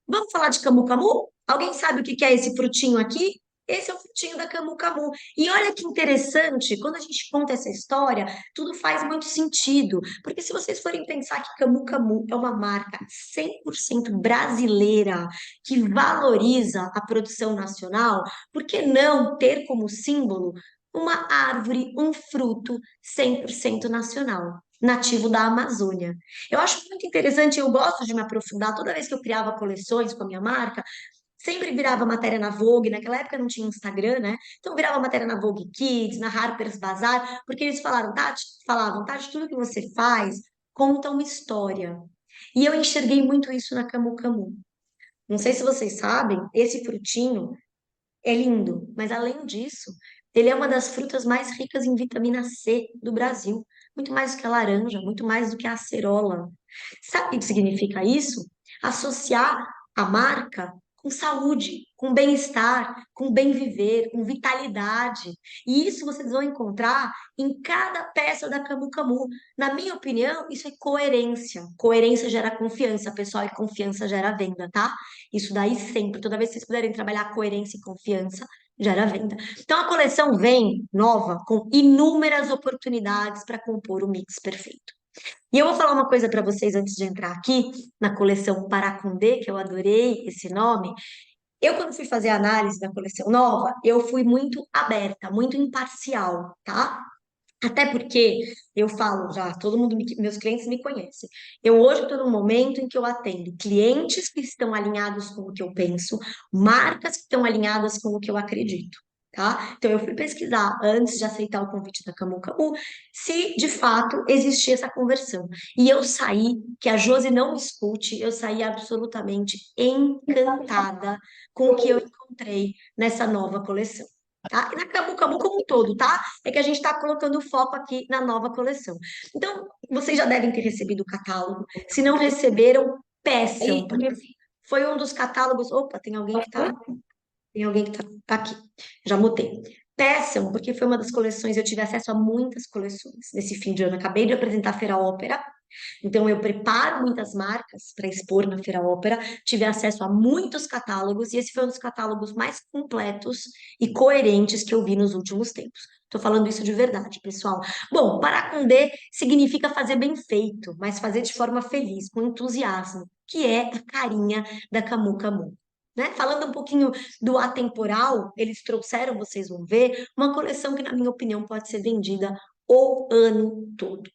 Vamos falar de Camu Camu? Alguém sabe o que que é esse frutinho aqui? Esse é o frutinho da Camu Camu. E olha que interessante, quando a gente conta essa história, tudo faz muito sentido. Porque se vocês forem pensar que Camu Camu é uma marca 100% brasileira, que valoriza a produção nacional, por que não ter como símbolo uma árvore, um fruto 100% nacional? Nativo da Amazônia. Eu acho muito interessante, eu gosto de me aprofundar. Toda vez que eu criava coleções com a minha marca, sempre virava matéria na Vogue. Naquela época não tinha Instagram, né? Então virava matéria na Vogue Kids, na Harper's Bazaar, porque eles falavam, Tati, tudo que você faz conta uma história. E eu enxerguei muito isso na Camu Camu. Não sei se vocês sabem, esse frutinho é lindo, mas além disso, ele é uma das frutas mais ricas em vitamina C do Brasil. Muito mais do que a laranja, muito mais do que a acerola. Sabe o que significa isso? Associar a marca com saúde, com bem-estar, com bem viver, com vitalidade. E isso vocês vão encontrar em cada peça da Camu Camu. Na minha opinião, isso é coerência. Coerência gera confiança, pessoal, e confiança gera venda, tá? Isso daí sempre, toda vez que vocês puderem trabalhar coerência e confiança, gera venda. Então a coleção vem nova com inúmeras oportunidades para compor o mix perfeito. E eu vou falar uma coisa para vocês antes de entrar aqui na coleção Paracundê, que eu adorei esse nome. Eu, quando fui fazer a análise da coleção nova, eu fui muito aberta, muito imparcial, tá? Até porque eu falo já, todo mundo, meus clientes me conhecem. Eu hoje estou num momento em que eu atendo clientes que estão alinhados com o que eu penso, marcas que estão alinhadas com o que eu acredito. tá? Então eu fui pesquisar antes de aceitar o convite da Camu Camu se de fato existia essa conversão. E eu saí, que a Josi não me escute, eu saí absolutamente encantada com o que eu encontrei nessa nova coleção. Tá? E na Camu Camu como um todo, tá? É que a gente está colocando foco aqui na nova coleção. Então, vocês já devem ter recebido o catálogo. Se não receberam, peçam, porque foi um dos catálogos. Opa, tem alguém que tá aqui. Já mutei. Peçam, porque foi uma das coleções, eu tive acesso a muitas coleções nesse fim de ano. Acabei de apresentar a Feira Ópera, então eu preparo muitas marcas para expor na Feira Ópera. Tive acesso a muitos catálogos, e esse foi um dos catálogos mais completos e coerentes que eu vi nos últimos tempos. Estou falando isso de verdade, pessoal. Bom, parar com D significa fazer bem feito, mas fazer de forma feliz, com entusiasmo, que é a carinha da Camu Camu. Né? Falando um pouquinho do atemporal, eles trouxeram, vocês vão ver, uma coleção que, na minha opinião, pode ser vendida o ano todo.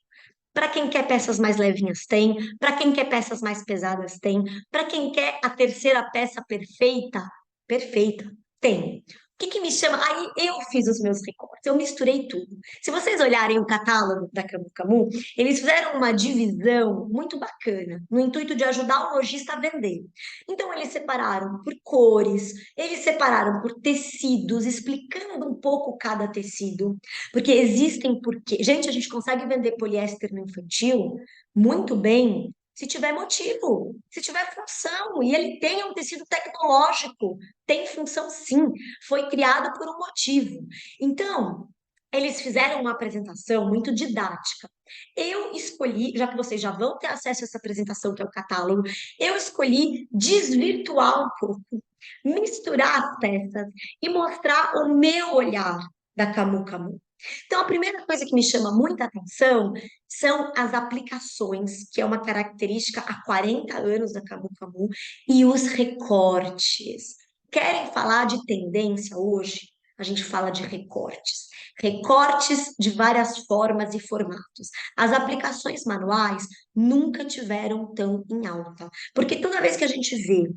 Para quem quer peças mais levinhas, tem. Para quem quer peças mais pesadas, tem. Para quem quer a terceira peça perfeita, perfeita, tem. O que que me chama? Aí eu fiz os meus recortes, eu misturei tudo. Se vocês olharem o catálogo da Camu Camu, eles fizeram uma divisão muito bacana, no intuito de ajudar o lojista a vender. Então, eles separaram por cores, eles separaram por tecidos, explicando um pouco cada tecido. Porque existem porque. Gente, a gente consegue vender poliéster no infantil muito bem se tiver motivo, se tiver função. E ele tem um tecido tecnológico, tem função sim, foi criado por um motivo. Então, eles fizeram uma apresentação muito didática. Eu escolhi, já que vocês já vão ter acesso a essa apresentação, que é o catálogo, eu escolhi desvirtuar um pouco, misturar as peças e mostrar o meu olhar da Camu Camu. Então, a primeira coisa que me chama muita atenção são as aplicações, que é uma característica há 40 anos da Camu Camu, e os recortes. Querem falar de tendência hoje? A gente fala de recortes. Recortes de várias formas e formatos. As aplicações manuais nunca tiveram tão em alta, porque toda vez que a gente vê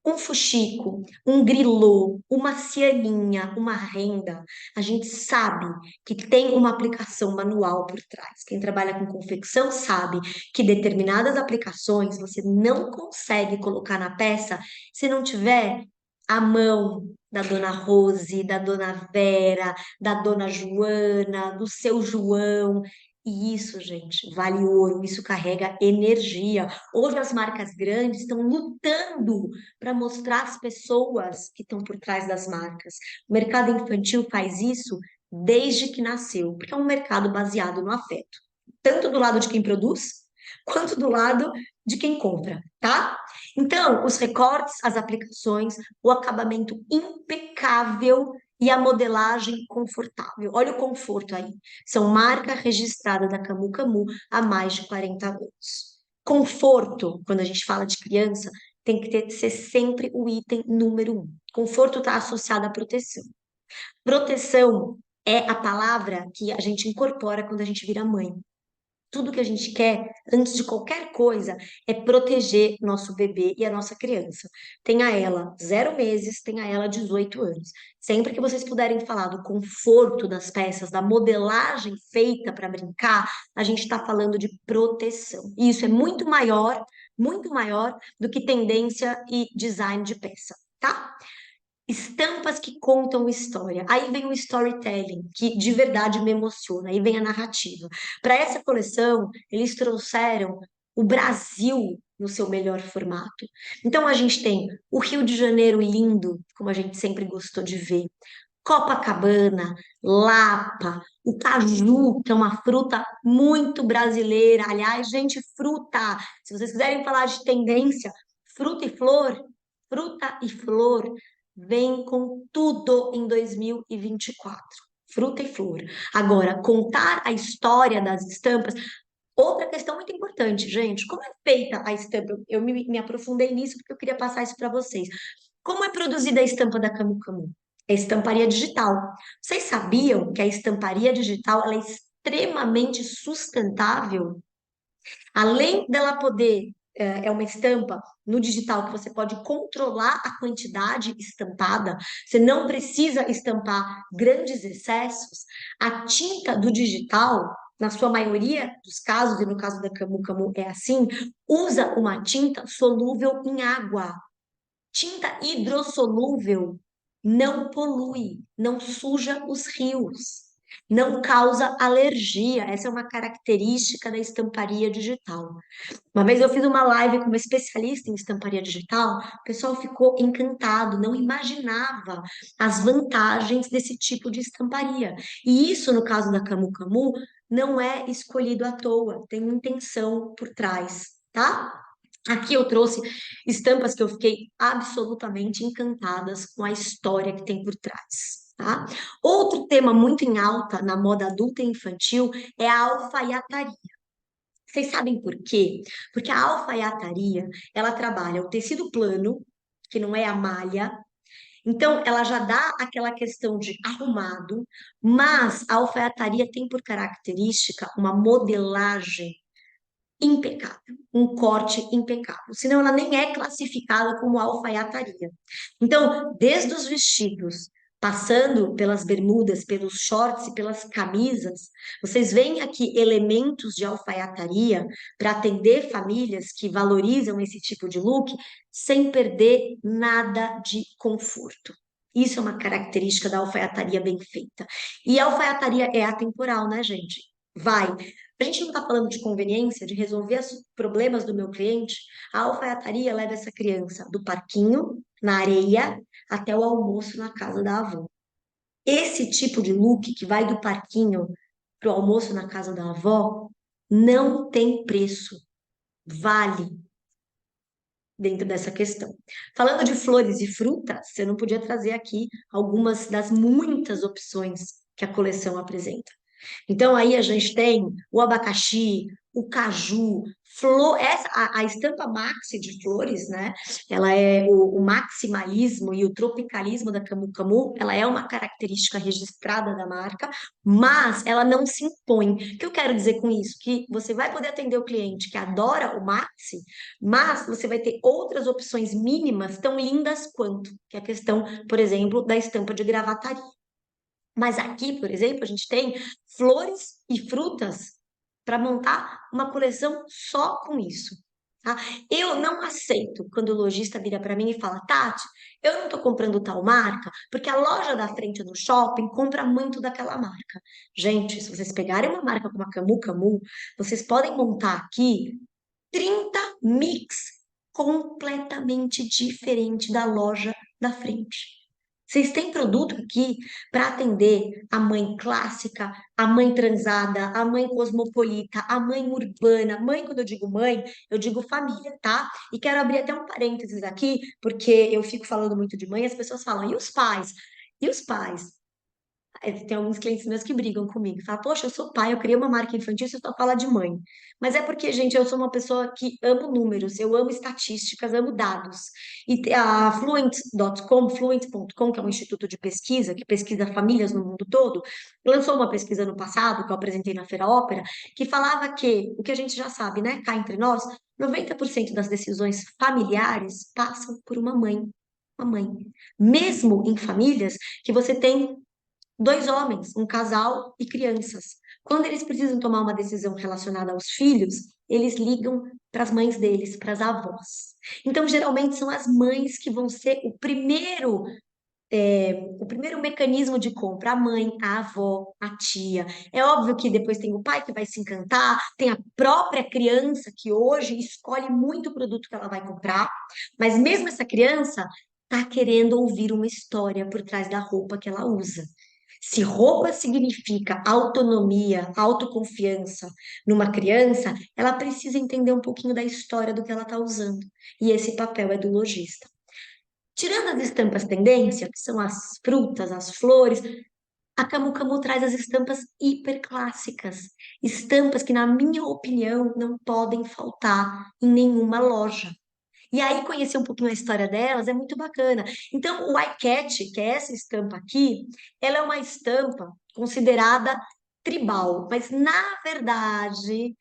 um fuxico, um grilô, uma cianinha, uma renda, a gente sabe que tem uma aplicação manual por trás. Quem trabalha com confecção sabe que determinadas aplicações você não consegue colocar na peça se não tiver a mão da dona Rose, da dona Vera, da dona Joana, do seu João. E isso, gente, vale ouro, isso carrega energia. Hoje as marcas grandes estão lutando para mostrar as pessoas que estão por trás das marcas. O mercado infantil faz isso desde que nasceu, porque é um mercado baseado no afeto, tanto do lado de quem produz, quanto do lado de quem compra, tá? Então, os recortes, as aplicações, o acabamento impecável e a modelagem confortável. Olha o conforto aí. São marca registrada da Camu Camu há mais de 40 anos. Conforto, quando a gente fala de criança, tem que ser sempre o item número um. Conforto está associado à proteção. Proteção é a palavra que a gente incorpora quando a gente vira mãe. Tudo que a gente quer, antes de qualquer coisa, é proteger nosso bebê e a nossa criança. Tenha ela 0 meses, tenha ela 18 anos. Sempre que vocês puderem falar do conforto das peças, da modelagem feita para brincar, a gente está falando de proteção. E isso é muito maior do que tendência e design de peça, tá? Estampas que contam história. Aí vem o storytelling, que de verdade me emociona. Aí vem a narrativa. Para essa coleção, eles trouxeram o Brasil no seu melhor formato. Então a gente tem o Rio de Janeiro lindo, como a gente sempre gostou de ver. Copacabana, Lapa, o caju, que é uma fruta muito brasileira. Aliás, gente, fruta. Se vocês quiserem falar de tendência, fruta e flor vem com tudo em 2024. Fruta e flor. Agora, contar a história das estampas. Outra questão muito importante, gente. Como é feita a estampa? Eu me aprofundei nisso porque eu queria passar isso para vocês. Como é produzida a estampa da Camu Camu? É estamparia digital. Vocês sabiam que a estamparia digital ela é extremamente sustentável? Além dela poder é uma estampa no digital que você pode controlar a quantidade estampada, você não precisa estampar grandes excessos, a tinta do digital, na sua maioria dos casos, e no caso da Camu Camu é assim, usa uma tinta solúvel em água. Tinta hidrossolúvel não polui, não suja os rios, não causa alergia. Essa é uma característica da estamparia digital. Uma vez eu fiz uma live com uma especialista em estamparia digital, o pessoal ficou encantado, não imaginava as vantagens desse tipo de estamparia. E isso, no caso da Camu Camu, não é escolhido à toa, tem intenção por trás, tá? Aqui eu trouxe estampas que eu fiquei absolutamente encantadas com a história que tem por trás, tá? Outro tema muito em alta na moda adulta e infantil é a alfaiataria. Vocês sabem por quê? Porque a alfaiataria, ela trabalha o tecido plano, que não é a malha, então ela já dá aquela questão de arrumado, mas a alfaiataria tem por característica uma modelagem impecável, um corte impecável. Senão ela nem é classificada como alfaiataria. Então, desde os vestidos, passando pelas bermudas, pelos shorts e pelas camisas, vocês veem aqui elementos de alfaiataria para atender famílias que valorizam esse tipo de look sem perder nada de conforto. Isso é uma característica da alfaiataria bem feita. E a alfaiataria é atemporal, né, gente? Vai. A gente não está falando de conveniência, de resolver os problemas do meu cliente. A alfaiataria leva essa criança do parquinho, na areia, até o almoço na casa da avó. Esse tipo de look que vai do parquinho para o almoço na casa da avó não tem preço. Vale dentro dessa questão. Falando de flores e frutas, eu não podia trazer aqui algumas das muitas opções que a coleção apresenta. Então, aí a gente tem o abacaxi, o caju, flor, a estampa maxi de flores, né? Ela é o maximalismo e o tropicalismo da Camu Camu, ela é uma característica registrada da marca, mas ela não se impõe. O que eu quero dizer com isso? Que você vai poder atender o cliente que adora o maxi, mas você vai ter outras opções mínimas tão lindas quanto, que é a questão, por exemplo, da estampa de gravataria. Mas aqui, por exemplo, a gente tem flores e frutas para montar uma coleção só com isso. Tá? Eu não aceito quando o lojista vira para mim e fala, Tati, eu não estou comprando tal marca porque a loja da frente do shopping compra muito daquela marca. Gente, se vocês pegarem uma marca como a Camu Camu, vocês podem montar aqui 30 mix completamente diferente da loja da frente. Vocês têm produto aqui para atender a mãe clássica, a mãe transada, a mãe cosmopolita, a mãe urbana. Mãe, quando eu digo mãe, eu digo família, tá? E quero abrir até um parênteses aqui, porque eu fico falando muito de mãe, as pessoas falam, e os pais? E os pais? Tem alguns clientes meus que brigam comigo. Falam, poxa, eu sou pai, eu criei uma marca infantil, você só fala de mãe. Mas é porque, gente, eu sou uma pessoa que amo números, eu amo estatísticas, amo dados. E a Fluent.com, que é um instituto de pesquisa, que pesquisa famílias no mundo todo, lançou uma pesquisa no passado, que eu apresentei na Feira Ópera, que falava que, o que a gente já sabe, né, cá entre nós, 90% das decisões familiares passam por uma mãe. Uma mãe. Mesmo em famílias que você tem dois homens, um casal e crianças. Quando eles precisam tomar uma decisão relacionada aos filhos, eles ligam para as mães deles, para as avós. Então, geralmente são as mães que vão ser o primeiro mecanismo de compra, a mãe, a avó, a tia. É óbvio que depois tem o pai que vai se encantar, tem a própria criança que hoje escolhe muito o produto que ela vai comprar, mas mesmo essa criança está querendo ouvir uma história por trás da roupa que ela usa. Se roupa significa autonomia, autoconfiança numa criança, ela precisa entender um pouquinho da história do que ela está usando. E esse papel é do lojista. Tirando as estampas tendência, que são as frutas, as flores, a Camu Camu traz as estampas hiperclássicas. Estampas que, na minha opinião, não podem faltar em nenhuma loja. E aí, conhecer um pouquinho a história delas é muito bacana. Então, o iCat, que é essa estampa aqui, ela é uma estampa considerada tribal, mas na verdade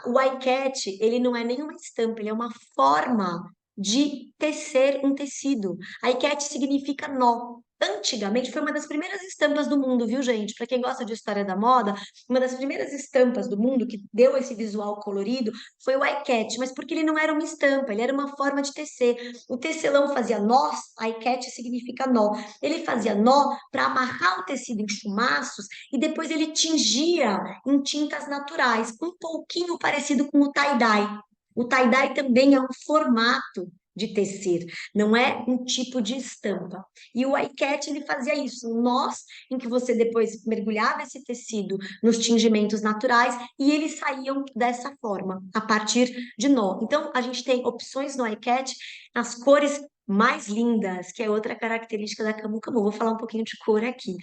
o iCat, ele não é nenhuma estampa, ele é uma forma de tecer um tecido. iCat significa nó. Antigamente foi uma das primeiras estampas do mundo, viu, gente? Para quem gosta de história da moda, uma das primeiras estampas do mundo que deu esse visual colorido foi o iCat, mas porque ele não era uma estampa, ele era uma forma de tecer. O tecelão fazia nós, iCat significa nó. Ele fazia nó para amarrar o tecido em chumaços e depois ele tingia em tintas naturais, um pouquinho parecido com o tie-dye. O tie-dye também é um formato de tecer, não é um tipo de estampa. E o iCat, ele fazia isso, nós, em que você depois mergulhava esse tecido nos tingimentos naturais e eles saíam dessa forma, a partir de nó. Então, a gente tem opções no iCat nas cores mais lindas, que é outra característica da Camu Camu. Vou falar um pouquinho de cor aqui.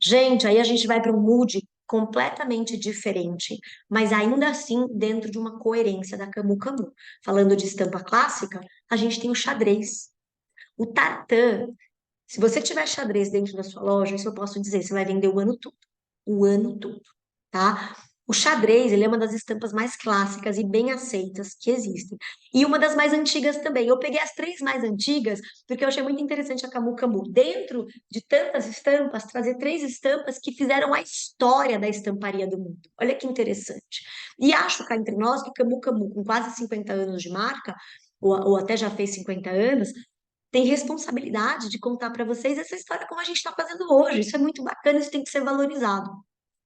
Gente, aí a gente vai para um mood completamente diferente, mas ainda assim dentro de uma coerência da Camu Camu. Falando de estampa clássica, a gente tem o xadrez. O tartan, se você tiver xadrez dentro da sua loja, isso eu posso dizer, você vai vender o ano todo, tá? O xadrez, ele é uma das estampas mais clássicas e bem aceitas que existem. E uma das mais antigas também. Eu peguei as três mais antigas porque eu achei muito interessante a Camu Camu. Dentro de tantas estampas, trazer três estampas que fizeram a história da estamparia do mundo. Olha que interessante. E acho cá entre nós que Camu Camu, com quase 50 anos de marca, ou até já fez 50 anos, tem responsabilidade de contar para vocês essa história como a gente está fazendo hoje. Isso é muito bacana, isso tem que ser valorizado.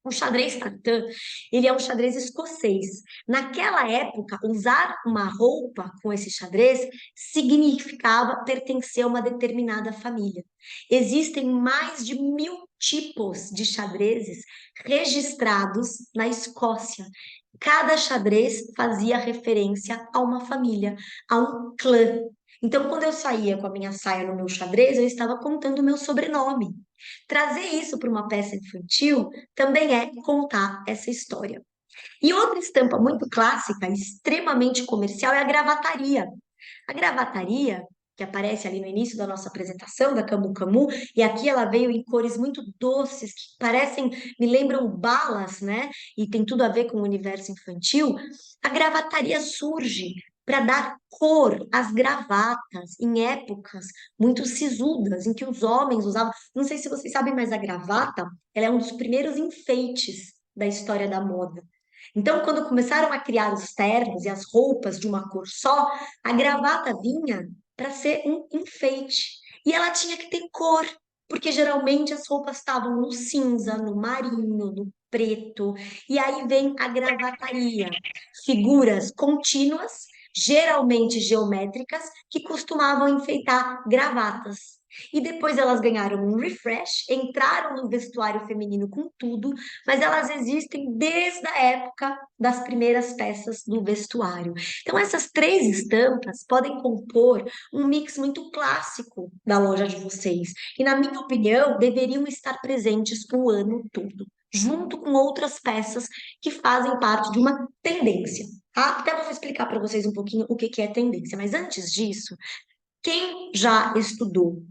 O xadrez tartan, ele é um xadrez escocês. Naquela época, usar uma roupa com esse xadrez significava pertencer a uma determinada família. Existem mais de 1.000 tipos de xadrezes registrados na Escócia. Cada xadrez fazia referência a uma família, a um clã. Então, quando eu saía com a minha saia no meu xadrez, eu estava contando o meu sobrenome. Trazer isso para uma peça infantil também é contar essa história. E outra estampa muito clássica, extremamente comercial, é a gravataria. A gravataria, que aparece ali no início da nossa apresentação, da Camu Camu, e aqui ela veio em cores muito doces, que parecem, me lembram balas, né? E tem tudo a ver com o universo infantil. A gravataria surge para dar cor às gravatas em épocas muito sisudas, em que os homens usavam. Não sei se vocês sabem, mas a gravata, ela é um dos primeiros enfeites da história da moda. Então, quando começaram a criar os ternos e as roupas de uma cor só, a gravata vinha para ser um enfeite. E ela tinha que ter cor, porque geralmente as roupas estavam no cinza, no marinho, no preto. E aí vem a gravataria, figuras contínuas, geralmente geométricas, que costumavam enfeitar gravatas. E depois elas ganharam um refresh, entraram no vestuário feminino com tudo, mas elas existem desde a época das primeiras peças do vestuário. Então, essas três estampas podem compor um mix muito clássico da loja de vocês. E, na minha opinião, deveriam estar presentes o ano todo, junto com outras peças que fazem parte de uma tendência. Tá? Até vou explicar para vocês um pouquinho o que que é tendência, mas antes disso, quem já estudou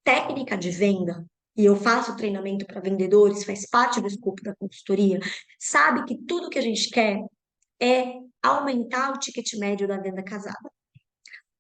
técnica de venda, e eu faço treinamento para vendedores, faz parte do escopo da consultoria, sabe que tudo que a gente quer é aumentar o ticket médio da venda casada.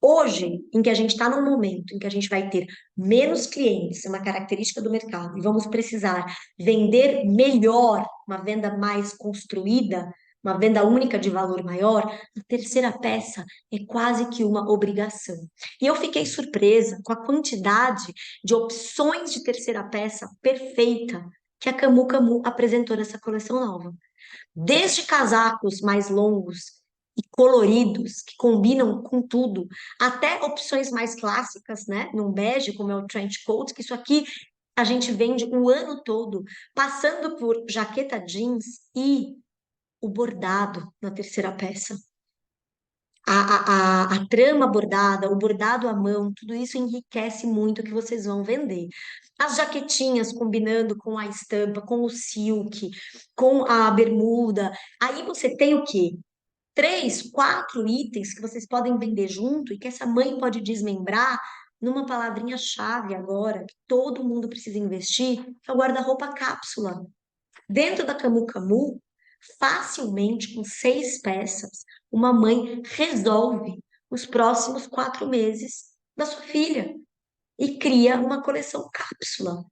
Hoje, em que a gente está num momento em que a gente vai ter menos clientes, é uma característica do mercado, e vamos precisar vender melhor, uma venda mais construída, uma venda única de valor maior, a terceira peça é quase que uma obrigação. E eu fiquei surpresa com a quantidade de opções de terceira peça perfeita que a Camu Camu apresentou nessa coleção nova. Desde casacos mais longos e coloridos, que combinam com tudo, até opções mais clássicas, né? Num bege, como é o trench coat, que isso aqui a gente vende o ano todo, passando por jaqueta jeans e o bordado na terceira peça. A trama bordada, o bordado à mão, tudo isso enriquece muito o que vocês vão vender. As jaquetinhas combinando com a estampa, com o silk, com a bermuda. Aí você tem o quê? 3, 4 itens que vocês podem vender junto e que essa mãe pode desmembrar numa palavrinha-chave agora, que todo mundo precisa investir, que é o guarda-roupa cápsula. Dentro da Camu Camu, facilmente, com 6 peças, uma mãe resolve os próximos 4 meses da sua filha e cria uma coleção cápsula.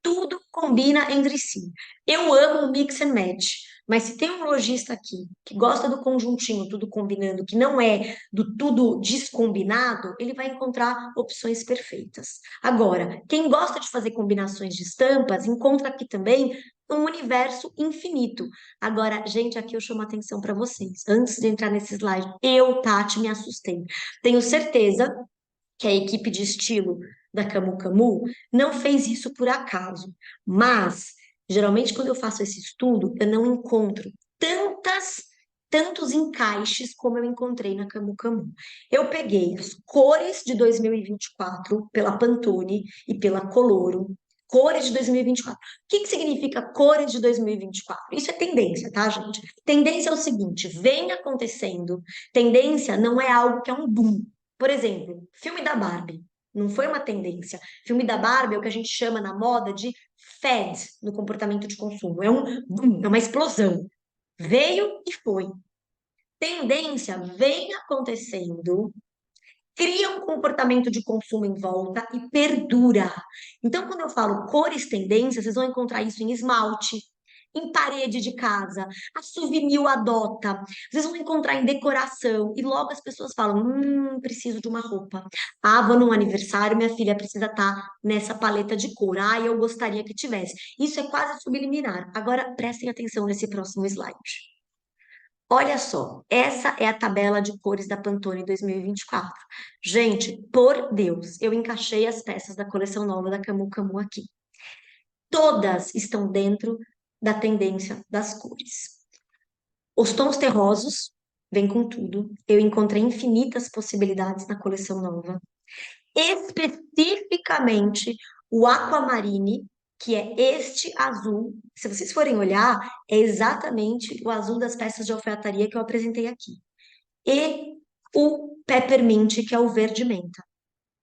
Tudo combina entre si. Eu amo o mix and match, mas se tem um lojista aqui que gosta do conjuntinho, tudo combinando, que não é do tudo descombinado, ele vai encontrar opções perfeitas. Agora, quem gosta de fazer combinações de estampas, encontra aqui também um universo infinito. Agora, gente, aqui eu chamo a atenção para vocês. Antes de entrar nesse slide, eu, Tati, me assustei. Tenho certeza que a equipe de estilo da Camu Camu não fez isso por acaso, mas geralmente quando eu faço esse estudo, eu não encontro tantos encaixes como eu encontrei na Camu Camu. Eu peguei as cores de 2024 pela Pantone e pela Coloro. Cores de 2024. O que significa cores de 2024? Isso é tendência, tá, gente? Tendência é o seguinte: vem acontecendo. Tendência não é algo que é um boom. Por exemplo, filme da Barbie. Não foi uma tendência. Filme da Barbie é o que a gente chama na moda de fad no comportamento de consumo. É um boom, é uma explosão. Veio e foi. Tendência vem acontecendo, cria um comportamento de consumo em volta e perdura. Então, quando eu falo cores tendências, vocês vão encontrar isso em esmalte, em parede de casa, a Souvenir adota. Vocês vão encontrar em decoração e logo as pessoas falam: preciso de uma roupa. Ah, vou num aniversário, minha filha precisa estar nessa paleta de cor. Ah, eu gostaria que tivesse. Isso é quase subliminar. Agora, prestem atenção nesse próximo slide. Olha só, essa é a tabela de cores da Pantone 2024. Gente, por Deus, eu encaixei as peças da coleção nova da Camu Camu aqui. Todas estão dentro da tendência das cores. Os tons terrosos vêm com tudo. Eu encontrei infinitas possibilidades na coleção nova. Especificamente o aquamarine, que é este azul. Se vocês forem olhar, é exatamente o azul das peças de alfaiataria que eu apresentei aqui. E o peppermint, que é o verde menta.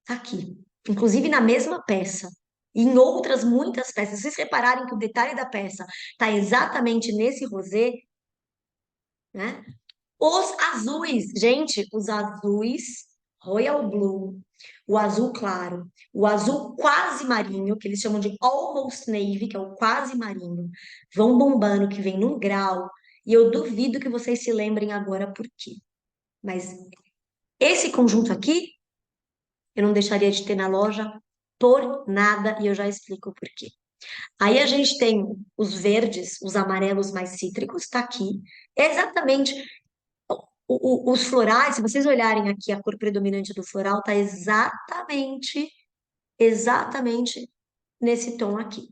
Tá aqui. Inclusive na mesma peça. E em outras muitas peças. Se vocês repararem que o detalhe da peça está exatamente nesse rosé, né? Os azuis, gente, os azuis, Royal Blue, o azul claro, o azul quase marinho, que eles chamam de Almost Navy, que é o quase marinho, vão bombando, que vem num grau, e eu duvido que vocês se lembrem agora por quê. Mas esse conjunto aqui, eu não deixaria de ter na loja por nada, e eu já explico por quê. Aí a gente tem os verdes, os amarelos mais cítricos, tá aqui. É exatamente os florais, se vocês olharem aqui, a cor predominante do floral tá exatamente nesse tom aqui.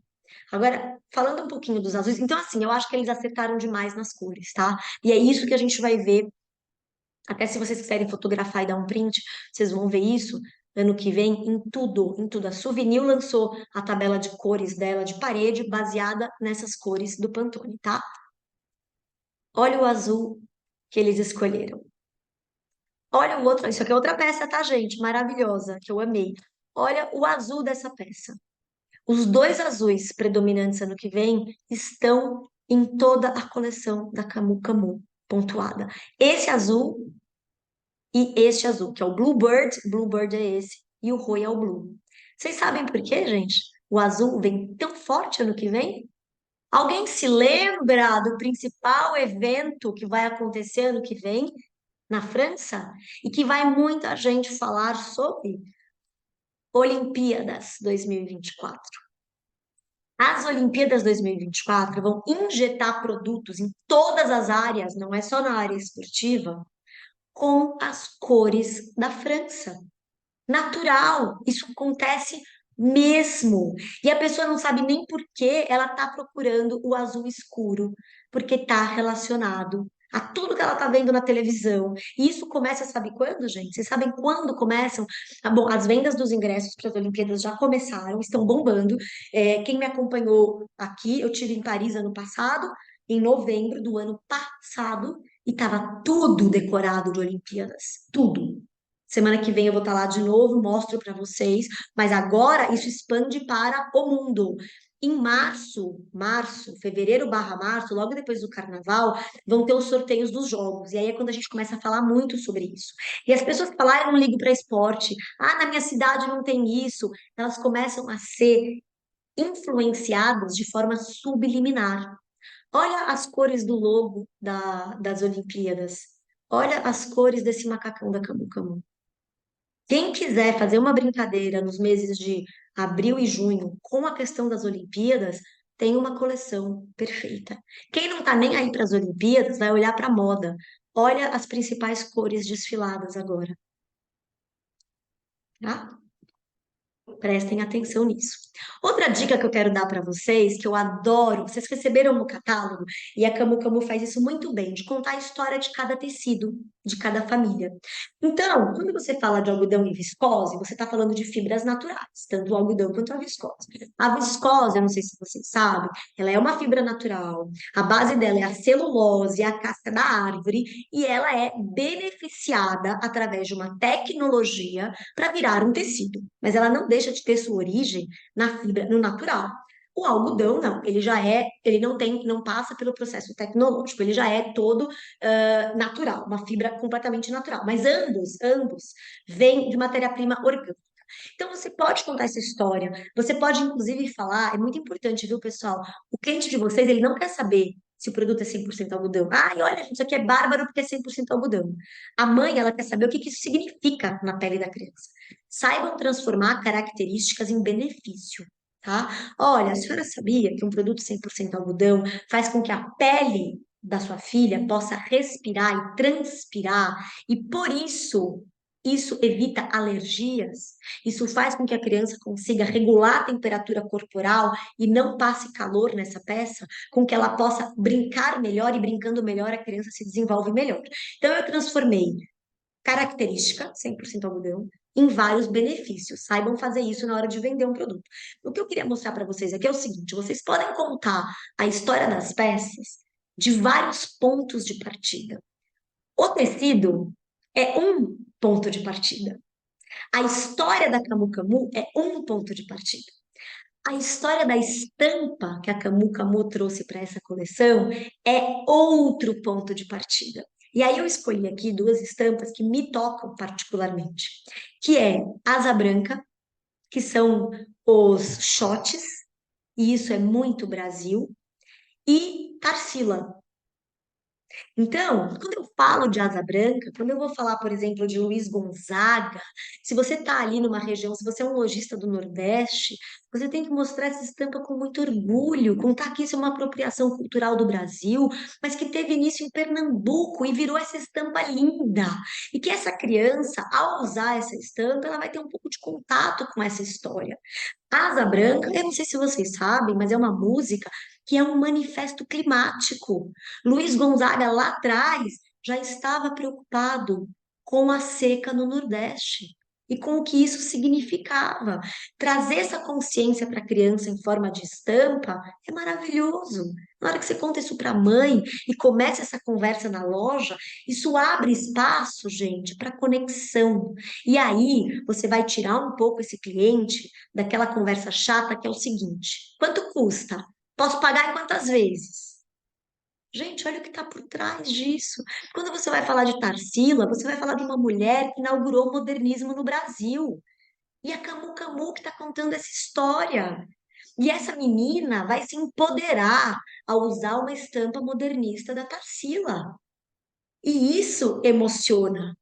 Agora, falando um pouquinho dos azuis, então assim, eu acho que eles acertaram demais nas cores, tá? E é isso que a gente vai ver. Até se vocês quiserem fotografar e dar um print, vocês vão ver isso ano que vem em tudo, em tudo. A Souvenir lançou a tabela de cores dela de parede baseada nessas cores do Pantone, tá? Olha o azul que eles escolheram. Olha o outro, isso aqui é outra peça, tá, gente? Maravilhosa, que eu amei. Olha o azul dessa peça. Os dois azuis predominantes ano que vem estão em toda a coleção da Camu Camu, pontuada. Esse azul e este azul, que é o Bluebird é esse, e o Royal Blue. Vocês sabem por quê, gente? O azul vem tão forte ano que vem? Alguém se lembra do principal evento que vai acontecer ano que vem na França? E que vai muita gente falar sobre Olimpíadas 2024. As Olimpíadas 2024 vão injetar produtos em todas as áreas, não é só na área esportiva, com as cores da França. Natural, isso acontece mesmo. E a pessoa não sabe nem por que ela está procurando o azul escuro, porque está relacionado a tudo que ela está vendo na televisão. E isso começa, sabe quando, gente? Vocês sabem quando começam? Ah, bom, as vendas dos ingressos para as Olimpíadas já começaram, estão bombando. Quem me acompanhou aqui, eu tive em Paris ano passado, em novembro do ano passado, e estava tudo decorado de Olimpíadas, tudo. Semana que vem eu vou estar lá de novo, mostro para vocês, mas agora isso expande para o mundo. Em fevereiro/março, logo depois do carnaval, vão ter os sorteios dos jogos. E aí é quando a gente começa a falar muito sobre isso. E as pessoas falam, eu não ligo para esporte. Na minha cidade não tem isso. Elas começam a ser influenciadas de forma subliminar. Olha as cores do logo das Olimpíadas. Olha as cores desse macacão da Camu Camu. Quem quiser fazer uma brincadeira nos meses de abril e junho com a questão das Olimpíadas, tem uma coleção perfeita. Quem não está nem aí para as Olimpíadas vai olhar para a moda. Olha as principais cores desfiladas agora, tá? Prestem atenção nisso. Outra dica que eu quero dar para vocês, que eu adoro, vocês receberam no catálogo, e a Camu Camu faz isso muito bem, de contar a história de cada tecido, de cada família. Então, quando você fala de algodão e viscose, você está falando de fibras naturais, tanto o algodão quanto a viscose. A viscose, eu não sei se vocês sabem, ela é uma fibra natural, a base dela é a celulose, a casca da árvore, e ela é beneficiada através de uma tecnologia para virar um tecido, mas ela não deixa de ter sua origem na fibra, no natural. O algodão não, ele não passa pelo processo tecnológico, ele já é todo natural, uma fibra completamente natural. Mas ambos vêm de matéria-prima orgânica. Então você pode contar essa história, você pode inclusive falar, é muito importante, viu, pessoal? O cliente de vocês, ele não quer saber se o produto é 100% algodão. Ai, olha, isso aqui é bárbaro porque é 100% algodão. A mãe, ela quer saber o que isso significa na pele da criança. Saibam transformar características em benefício, tá? Olha, a senhora sabia que um produto 100% algodão faz com que a pele da sua filha possa respirar e transpirar, e por isso evita alergias, isso faz com que a criança consiga regular a temperatura corporal e não passe calor nessa peça, com que ela possa brincar melhor, e brincando melhor a criança se desenvolve melhor. Então eu transformei característica, 100% algodão, em vários benefícios. Saibam fazer isso na hora de vender um produto. O que eu queria mostrar para vocês aqui é o seguinte: vocês podem contar a história das peças de vários pontos de partida. O tecido é um ponto de partida. A história da Camu Camu é um ponto de partida. A história da estampa que a Camu Camu trouxe para essa coleção é outro ponto de partida. E aí eu escolhi aqui duas estampas que me tocam particularmente, que é Asa Branca, que são os shots, e isso é muito Brasil, e Tarsila. Então, quando eu falo de Asa Branca, quando eu vou falar, por exemplo, de Luiz Gonzaga, se você está ali numa região, se você é um lojista do Nordeste, você tem que mostrar essa estampa com muito orgulho, contar que isso é uma apropriação cultural do Brasil, mas que teve início em Pernambuco e virou essa estampa linda. E que essa criança, ao usar essa estampa, ela vai ter um pouco de contato com essa história. Asa Branca, eu não sei se vocês sabem, mas é uma música que é um manifesto climático. Luiz Gonzaga, lá atrás, já estava preocupado com a seca no Nordeste e com o que isso significava. Trazer essa consciência para a criança em forma de estampa é maravilhoso. Na hora que você conta isso para a mãe e começa essa conversa na loja, isso abre espaço, gente, para conexão. E aí você vai tirar um pouco esse cliente daquela conversa chata que é o seguinte: quanto custa? Posso pagar em quantas vezes? Gente, olha o que está por trás disso. Quando você vai falar de Tarsila, você vai falar de uma mulher que inaugurou o modernismo no Brasil. E a Camu Camu que está contando essa história. E essa menina vai se empoderar ao usar uma estampa modernista da Tarsila. E isso emociona.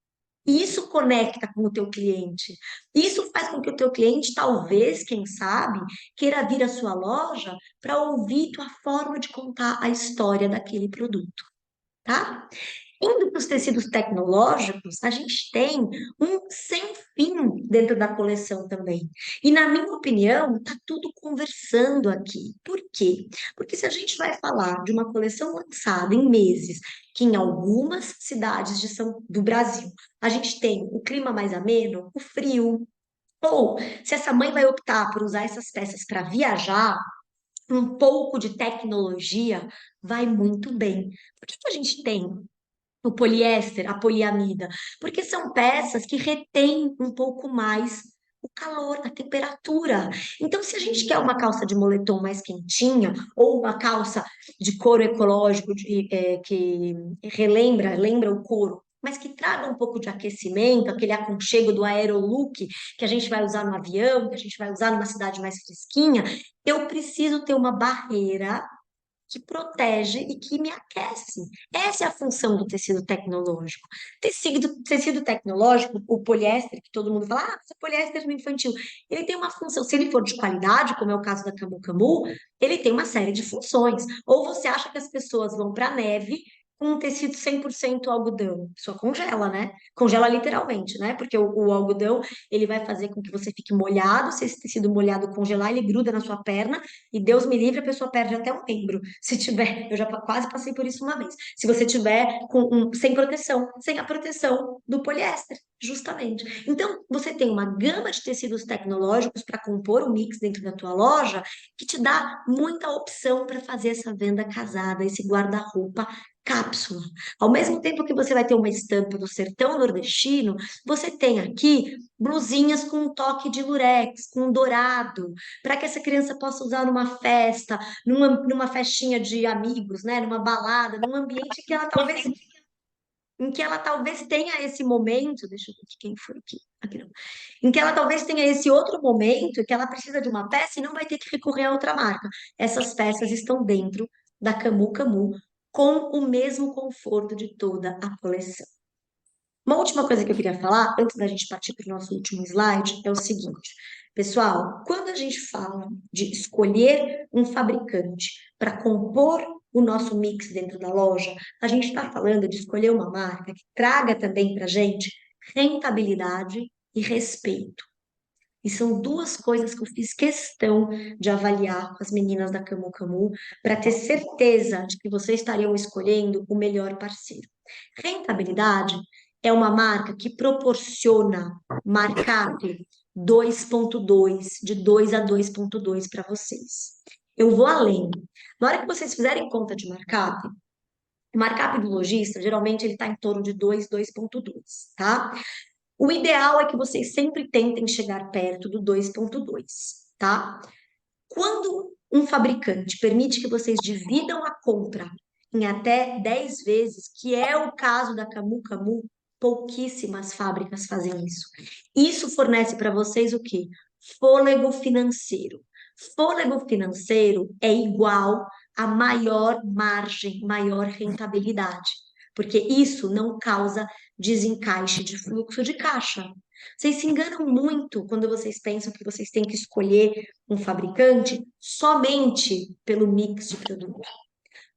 E isso conecta com o teu cliente. Isso faz com que o teu cliente, talvez, quem sabe, queira vir à sua loja para ouvir tua forma de contar a história daquele produto, tá? Indo para os tecidos tecnológicos, a gente tem um sem fim dentro da coleção também. E, na minha opinião, está tudo conversando aqui. Por quê? Porque se a gente vai falar de uma coleção lançada em meses, que em algumas cidades do Brasil a gente tem o clima mais ameno, o frio, ou se essa mãe vai optar por usar essas peças para viajar, um pouco de tecnologia vai muito bem. Por que que a gente tem o poliéster, a poliamida? Porque são peças que retêm um pouco mais o calor, a temperatura. Então, se a gente quer uma calça de moletom mais quentinha, ou uma calça de couro ecológico que lembra o couro, mas que traga um pouco de aquecimento, aquele aconchego do aerolook que a gente vai usar no avião, que a gente vai usar numa cidade mais fresquinha, eu preciso ter uma barreira que protege e que me aquece. Essa é a função do tecido tecnológico. Tecido tecnológico, o poliéster, que todo mundo fala, mas é poliéster no infantil. Ele tem uma função, se ele for de qualidade, como é o caso da Camu Camu, ele tem uma série de funções. Ou você acha que as pessoas vão para a neve com um tecido 100% algodão? Só congela, né? Congela literalmente, né? Porque o algodão, ele vai fazer com que você fique molhado, se esse tecido molhado congelar, ele gruda na sua perna, e Deus me livre, a pessoa perde até um membro. Se tiver, eu já quase passei por isso uma vez. Se você tiver sem proteção, sem a proteção do poliéster, justamente. Então, você tem uma gama de tecidos tecnológicos para compor o mix dentro da tua loja que te dá muita opção para fazer essa venda casada, esse guarda-roupa cápsula. Ao mesmo tempo que você vai ter uma estampa do sertão nordestino, você tem aqui blusinhas com um toque de lurex, com dourado, para que essa criança possa usar numa festa, numa festinha de amigos, né? Numa balada, num ambiente em que ela talvez tenha esse momento, deixa eu ver quem foi aqui, aqui não, em que ela talvez tenha esse outro momento que ela precisa de uma peça e não vai ter que recorrer a outra marca. Essas peças estão dentro da Camu Camu, com o mesmo conforto de toda a coleção. Uma última coisa que eu queria falar, antes da gente partir para o nosso último slide, é o seguinte. Pessoal, quando a gente fala de escolher um fabricante para compor o nosso mix dentro da loja, a gente está falando de escolher uma marca que traga também para a gente rentabilidade e respeito. E são duas coisas que eu fiz questão de avaliar com as meninas da Camu Camu para ter certeza de que vocês estariam escolhendo o melhor parceiro. Rentabilidade é uma marca que proporciona markup 2.2, de 2 a 2.2 para vocês. Eu vou além. Na hora que vocês fizerem conta de markup, o markup do lojista, geralmente ele está em torno de 2, 2.2, tá? O ideal é que vocês sempre tentem chegar perto do 2.2, tá? Quando um fabricante permite que vocês dividam a compra em até 10 vezes, que é o caso da Camu Camu, pouquíssimas fábricas fazem isso. Isso fornece para vocês o quê? Fôlego financeiro. Fôlego financeiro é igual a maior margem, maior rentabilidade, porque isso não causa desencaixe de fluxo de caixa. Vocês se enganam muito quando vocês pensam que vocês têm que escolher um fabricante somente pelo mix de produto.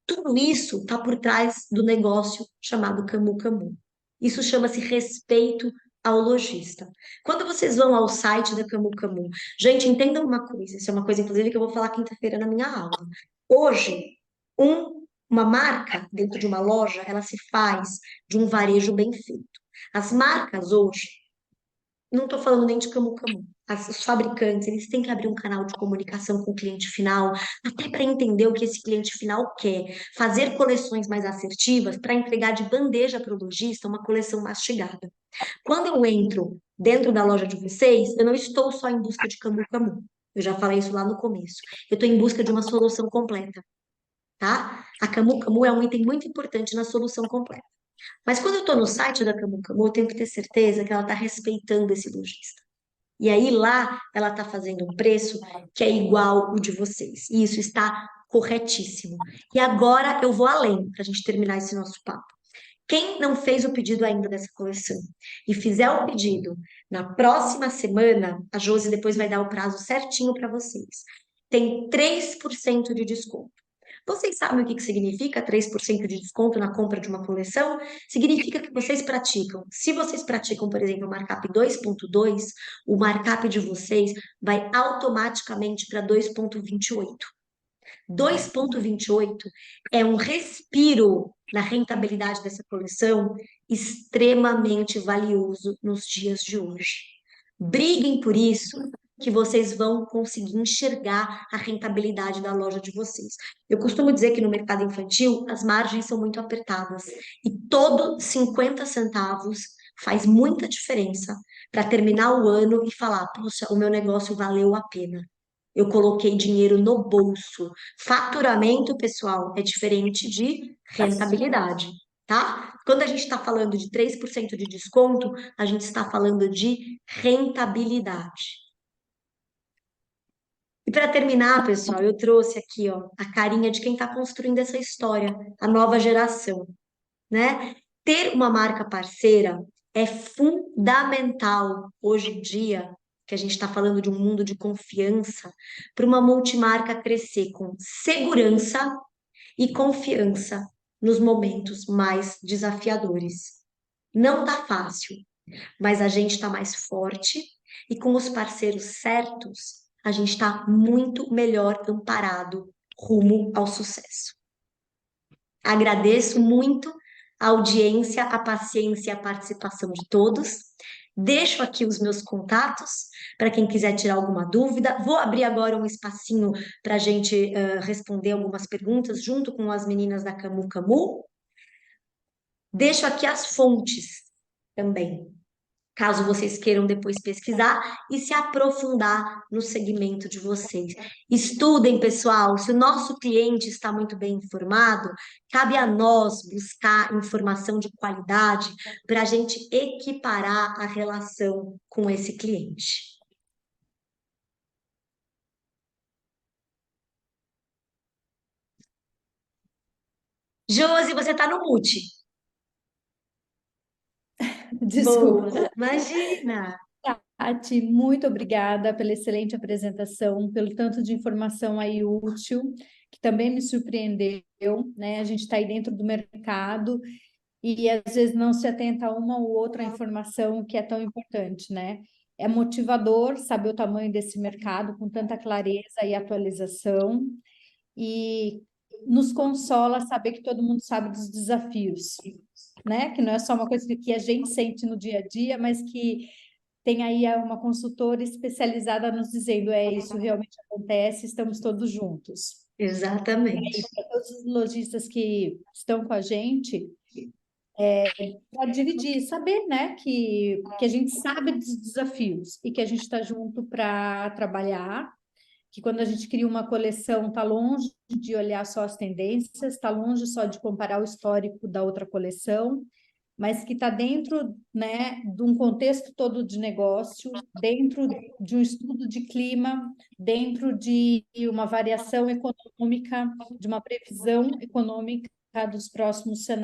Tudo isso está por trás do negócio chamado Camu Camu. Isso chama-se respeito ao lojista. Quando vocês vão ao site da Camu Camu, gente, entendam uma coisa, isso é uma coisa, inclusive, que eu vou falar quinta-feira na minha aula. Hoje, uma marca dentro de uma loja, ela se faz de um varejo bem feito. As marcas hoje, não estou falando nem de Camu Camu. Os fabricantes, eles têm que abrir um canal de comunicação com o cliente final, até para entender o que esse cliente final quer. Fazer coleções mais assertivas para entregar de bandeja para o lojista uma coleção mastigada. Quando eu entro dentro da loja de vocês, eu não estou só em busca de Camu Camu. Eu já falei isso lá no começo. Eu estou em busca de uma solução completa, tá? A Camu Camu é um item muito importante na solução completa. Mas quando eu estou no site da Camu Camu, eu tenho que ter certeza que ela está respeitando esse lojista. E aí lá ela está fazendo um preço que é igual o de vocês. E isso está corretíssimo. E agora eu vou além, para a gente terminar esse nosso papo. Quem não fez o pedido ainda dessa coleção e fizer o pedido na próxima semana, a Josi depois vai dar o prazo certinho para vocês. Tem 3% de desconto. Vocês sabem o que significa 3% de desconto na compra de uma coleção? Significa que vocês praticam. Se vocês praticam, por exemplo, o markup 2.2, o markup de vocês vai automaticamente para 2.28. 2.28 é um respiro na rentabilidade dessa coleção extremamente valioso nos dias de hoje. Briguem por isso, que vocês vão conseguir enxergar a rentabilidade da loja de vocês. Eu costumo dizer que no mercado infantil as margens são muito apertadas e todo 50 centavos faz muita diferença para terminar o ano e falar: poxa, o meu negócio valeu a pena. Eu coloquei dinheiro no bolso. Faturamento, pessoal, é diferente de rentabilidade, tá? Quando a gente está falando de 3% de desconto, a gente está falando de rentabilidade. E para terminar, pessoal, eu trouxe aqui, ó, a carinha de quem está construindo essa história, a nova geração, né? Ter uma marca parceira é fundamental hoje em dia, que a gente está falando de um mundo de confiança, para uma multimarca crescer com segurança e confiança nos momentos mais desafiadores. Não tá fácil, mas a gente está mais forte e com os parceiros certos, a gente está muito melhor amparado rumo ao sucesso. Agradeço muito a audiência, a paciência e a participação de todos. Deixo aqui os meus contatos para quem quiser tirar alguma dúvida. Vou abrir agora um espacinho para a gente responder algumas perguntas junto com as meninas da Camu Camu. Deixo aqui as fontes também, caso vocês queiram depois pesquisar e se aprofundar no segmento de vocês. Estudem, pessoal, se o nosso cliente está muito bem informado, cabe a nós buscar informação de qualidade para a gente equiparar a relação com esse cliente. Josi, você está no mute. Desculpa. Boa, imagina. Tati, muito obrigada pela excelente apresentação, pelo tanto de informação aí útil, que também me surpreendeu, né? A gente está aí dentro do mercado e às vezes não se atenta a uma ou outra informação que é tão importante, né? É motivador saber o tamanho desse mercado com tanta clareza e atualização, e nos consola saber que todo mundo sabe dos desafios, né? Que não é só uma coisa que a gente sente no dia a dia, mas que tem aí uma consultora especializada nos dizendo, isso realmente acontece, estamos todos juntos. Exatamente. E para todos os lojistas que estão com a gente, para dividir, saber, né, que a gente sabe dos desafios e que a gente está junto para trabalhar, que quando a gente cria uma coleção, está longe de olhar só as tendências, está longe só de comparar o histórico da outra coleção, mas que está dentro, né, de um contexto todo de negócio, dentro de um estudo de clima, dentro de uma variação econômica, de uma previsão econômica dos próximos cenários.